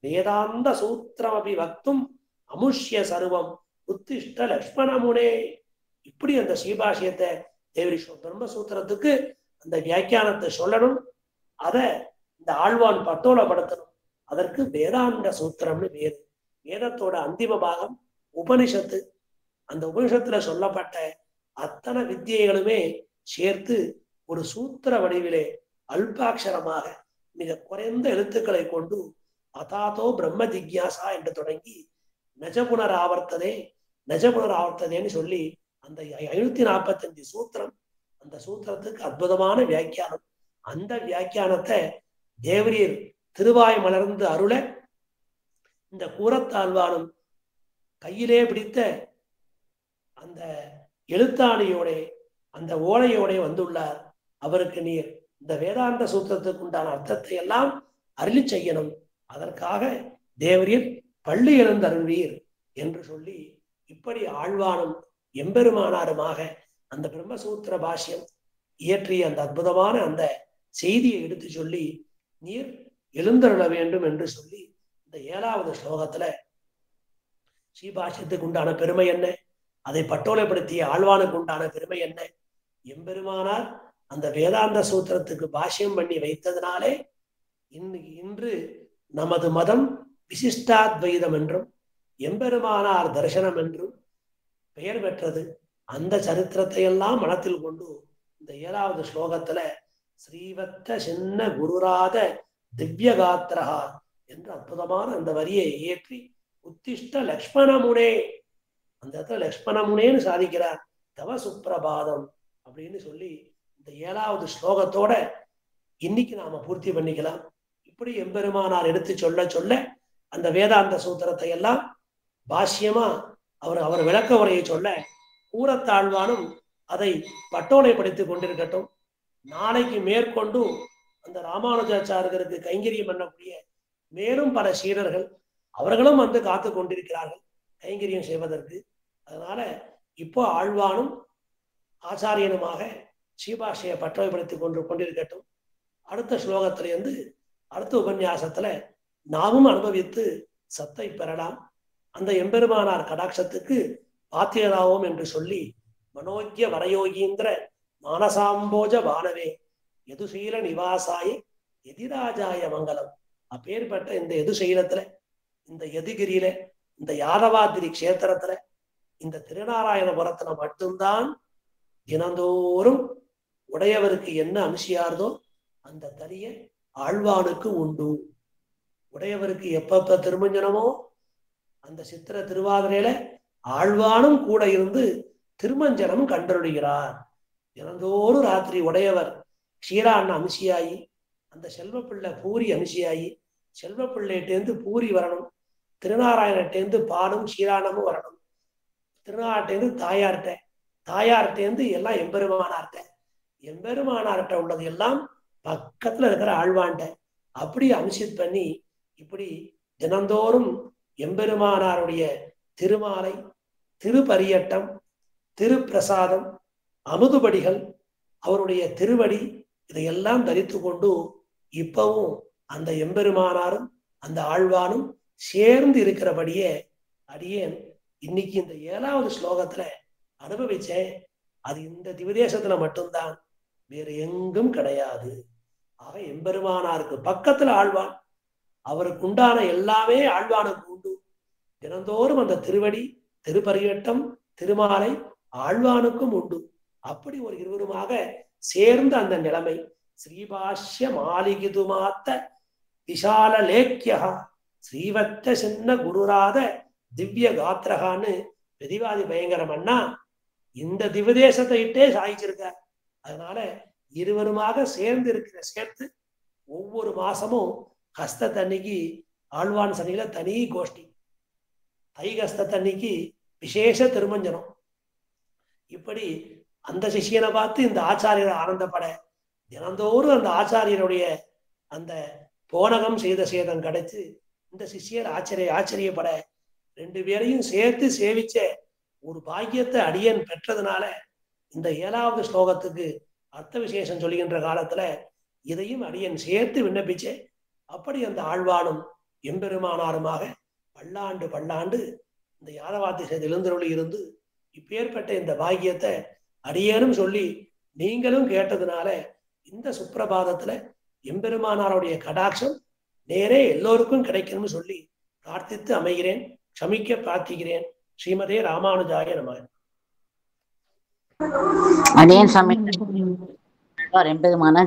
வேதாந்த சூத்திரமபி வக்தும் அமுஷ்ய சர்வம் உத்திஷ்ட லக்ஷ்மணமுனே. இப்படி அந்த ஸ்ரீபாஷ்யத்தை தேவரி பிரம்மசூத்திரத்துக்கு அந்த வியாக்கியானத்தை சொல்லணும். அதை இந்த ஆழ்வான் பட்டோலப்படுத்தணும். அதற்கு வேதாந்த சூத்திரம்னு வேறு. வேதத்தோட அந்திம பாகம் உபனிஷத்து. அந்த உபனிஷத்துல சொல்லப்பட்ட அத்தனை வித்தியைகளுமே சேர்த்து ஒரு சூத்திர வடிவிலே அல்பாட்சரமாக மிக குறைந்த எழுத்துக்களை கொண்டு அதாதோ பிரம்ம ஜிக்யாசா என்று தொடங்கி நஜபுனராவர்த்ததேன்னு சொல்லி அந்த 545 சூத்திரம், அந்த சூத்திரத்துக்கு அற்புதமான வியாக்கியானம். அந்த வியாக்கியானத்தை தேவரீர் திருவாய் மலர்ந்து அருள இந்த கூறத்தாழ்வானும் கையிலே பிடித்த அந்த எழுத்தாணியோட அந்த ஓலையோட வந்துள்ளார். அவருக்கு நீர் இந்த வேதாந்த சூத்திரத்துக்கு உண்டான அர்த்தத்தை எல்லாம் அருளி செய்யணும். அதற்காக தேவரீர் பள்ளி எழுந்தருள்வீர் என்று சொல்லி இப்படி ஆழ்வானும் எம்பெருமானாருமாக அந்த பிரம்மசூத்திர பாஷ்யம் இயற்றிய அந்த அற்புதமான அந்த செய்தியை எடுத்து சொல்லி நீர் எழுந்தருள வேண்டும் என்று சொல்லி இந்த 7வது ஸ்லோகத்துல ஸ்ரீபாஷ்யத்துக்கு உண்டான பெருமை என்ன, அதை பட்டோலைப்படுத்திய ஆழ்வானுக்கு உண்டான பெருமை என்ன, எம்பெருமானார் அந்த வேதாந்த சூத்திரத்துக்கு பாஷ்யம் பண்ணி வைத்ததினாலே இன்று நமது மதம் விசிஷ்டாத்வைதம் என்றும் எம்பெருமானார் தரிசனம் என்றும் பெயர் பெற்றது. அந்த சரித்திரத்தை எல்லாம் மனத்தில் கொண்டு இந்த 7வது ஸ்லோகத்துல ஸ்ரீவத்த சின்ன குருராத திவ்யகாத்திரஹா என்ற அற்புதமான அந்த வரியை ஏற்றி உத்திஷ்ட லக்ஷ்மணமுனே, அந்த இடத்துல லக்ஷ்மணமுனேன்னு சாதிக்கிறார். தவ சுப்பிரபாதம் அப்படின்னு சொல்லி இந்த 7வது ஸ்லோகத்தோட இன்னைக்கு நாம பூர்த்தி பண்ணிக்கலாம். இப்படி எம்பெருமானார் எடுத்து சொல்ல சொல்ல அந்த வேதாந்த சூத்திரத்தை எல்லாம் பாஷ்யமா அவர் விளக்க உரையை சொல்ல கூறத்தாழ்வானும் அதை பட்டோலைப்படுத்திக் கொண்டிருக்கட்டும். நாளைக்கு மேற்கொண்டு அந்த ராமானுஜாச்சாரியருக்கு கைங்கரியம் பண்ணக்கூடிய மேலும் பல சீடர்கள் அவர்களும் வந்து காத்து கொண்டிருக்கிறார்கள் கைங்கரியம் செய்வதற்கு. அதனால இப்போ ஆழ்வானும் ஆச்சாரியனுமாக ஸ்ரீபாஷையை பட்டோலைப்படுத்திக் கொண்டிருக்கட்டும். அடுத்த ஸ்லோகத்திலிருந்து அடுத்த உபன்யாசத்துல நாமும் அனுபவித்து சத்தை பெறலாம். அந்த எம்பெருமானார் கடாட்சத்துக்கு பாத்தியராவோம் என்று சொல்லி மனோஜ்ய வரயோகீந்திர மானசாம்போஜ வானவே எதுசீல நிவாசாய எதிராஜாய மங்கலம். அப்பேற்பட்ட இந்த எதுசீலத்துல, இந்த எதுகிரியில, இந்த யாதவாதிரி கஷேத்திரத்துல, இந்த திருநாராயணபுரத்துல மட்டும்தான் தினந்தோறும் உடையவருக்கு என்ன அம்சியார்தோ அந்த தனிய ஆழ்வானுக்கு உண்டு. உடையவருக்கு எப்பப்ப திருமஞ்சனமோ அந்த சித்திர திருவாதிரையில ஆழ்வானும் கூட இருந்து திருமஞ்சனம் கண்டருளுகிறார். தினந்தோறும் ராத்திரி உடையவர் க்ஷீராண்ண அம்சியாயி, அந்த செல்வப்பிள்ளை பூரி அம்சியாயி, செல்வப்பிள்ளைட்டேந்து பூரி வரணும், திருநாராயணட்டேந்து பாலும் க்ஷீராண்ணமும் வரணும், திருநாட்டேந்து தாயார்கிட்ட, தாயார்கிட்டேந்து எல்லாம் எம்பெருமானார்கிட்ட, எம்பெருமானார்கிட்ட உள்ளது எல்லாம் பக்கத்துல இருக்கிற ஆழ்வான்ட்ட அப்படி அம்சித் பண்ணி இப்படி தினந்தோறும் எம்பெருமானாருடைய திருமாலை, திருப்பரியட்டம், திருப்பிரசாதம், அமுதுபடிகள், அவருடைய திருவடி இதையெல்லாம் தரித்து கொண்டு இப்பவும் அந்த எம்பெருமானாரும் அந்த ஆழ்வானும் சேர்ந்து இருக்கிறபடியே அடியேன் இன்னைக்கு இந்த 7வது ஸ்லோகத்துல அனுபவிச்சேன். அது இந்த திவதேசத்துல மட்டும்தான், வேறு எங்கும் கிடையாது. ஆக எம்பெருமானாருக்கு பக்கத்துல ஆழ்வான், அவருக்கு உண்டான எல்லாமே ஆழ்வானுக்கு உண்டு. தினந்தோறும் அந்த திருவடி, திருப்பரியட்டம், திருமாலை ஆழ்வானுக்கும் உண்டு. அப்படி ஒரு இருவருமாக சேர்ந்த அந்த நிலைமை ஸ்ரீபாஷ்ய மாலிகிதுமாத்த விஷால லேக்கியா ஸ்ரீவத்த சின்ன குருராத திவ்ய காத்திரகான்னு பிரதிவாதி பயங்கரமன்னா இந்த திவதேசத்தை இட்டே சாய்ச்சிருக்கார். அதனால இருவருமாக சேர்த்து ஒவ்வொரு மாசமும் ஹஸ்தத்தன்னைக்கு ஆழ்வான் சனியில தனி கோஷ்டி, தை ஹஸ்தத்தன்னைக்கு விசேஷ திருமஞ்சனம். இப்படி அந்த சிஷியனை பார்த்து இந்த ஆச்சாரியர் ஆனந்தப்பட, தினந்தோறும் அந்த ஆச்சாரியருடைய அந்த போனகம் செய்த சேதம் கிடைச்சு இந்த சிஷியர் ஆச்சரியப்பட, 2 பேரையும் சேர்த்து சேவிச்ச ஒரு பாக்கியத்தை அடியன் பெற்றதுனால இந்த 7வது ஸ்லோகத்துக்கு அர்த்த விசேஷம் சொல்லுகின்ற காலத்துல இதையும் அடியன் சேர்த்து விண்ணப்பிச்சேன். அப்படி அந்த ஆழ்வானும் எம்பெருமானாருமாக பல்லாண்டு இந்த யாதவாத்திய எழுந்தருளி இருந்து இப்பேற்பட்ட இந்த பாக்கியத்தை அடியேனும் சொல்லி நீங்களும் கேட்டதுனால இந்த சுப்பிரபாதத்துல எம்பெருமானாருடைய கடாட்சம் நேரே எல்லோருக்கும் கிடைக்கணும்னு சொல்லி பிரார்த்தித்து அமைகிறேன். க்ஷமிக்க பிரார்த்திக்கிறேன். ஸ்ரீமதே ராமானுஜாய நமः. அதே சமயம் எம்பெருமான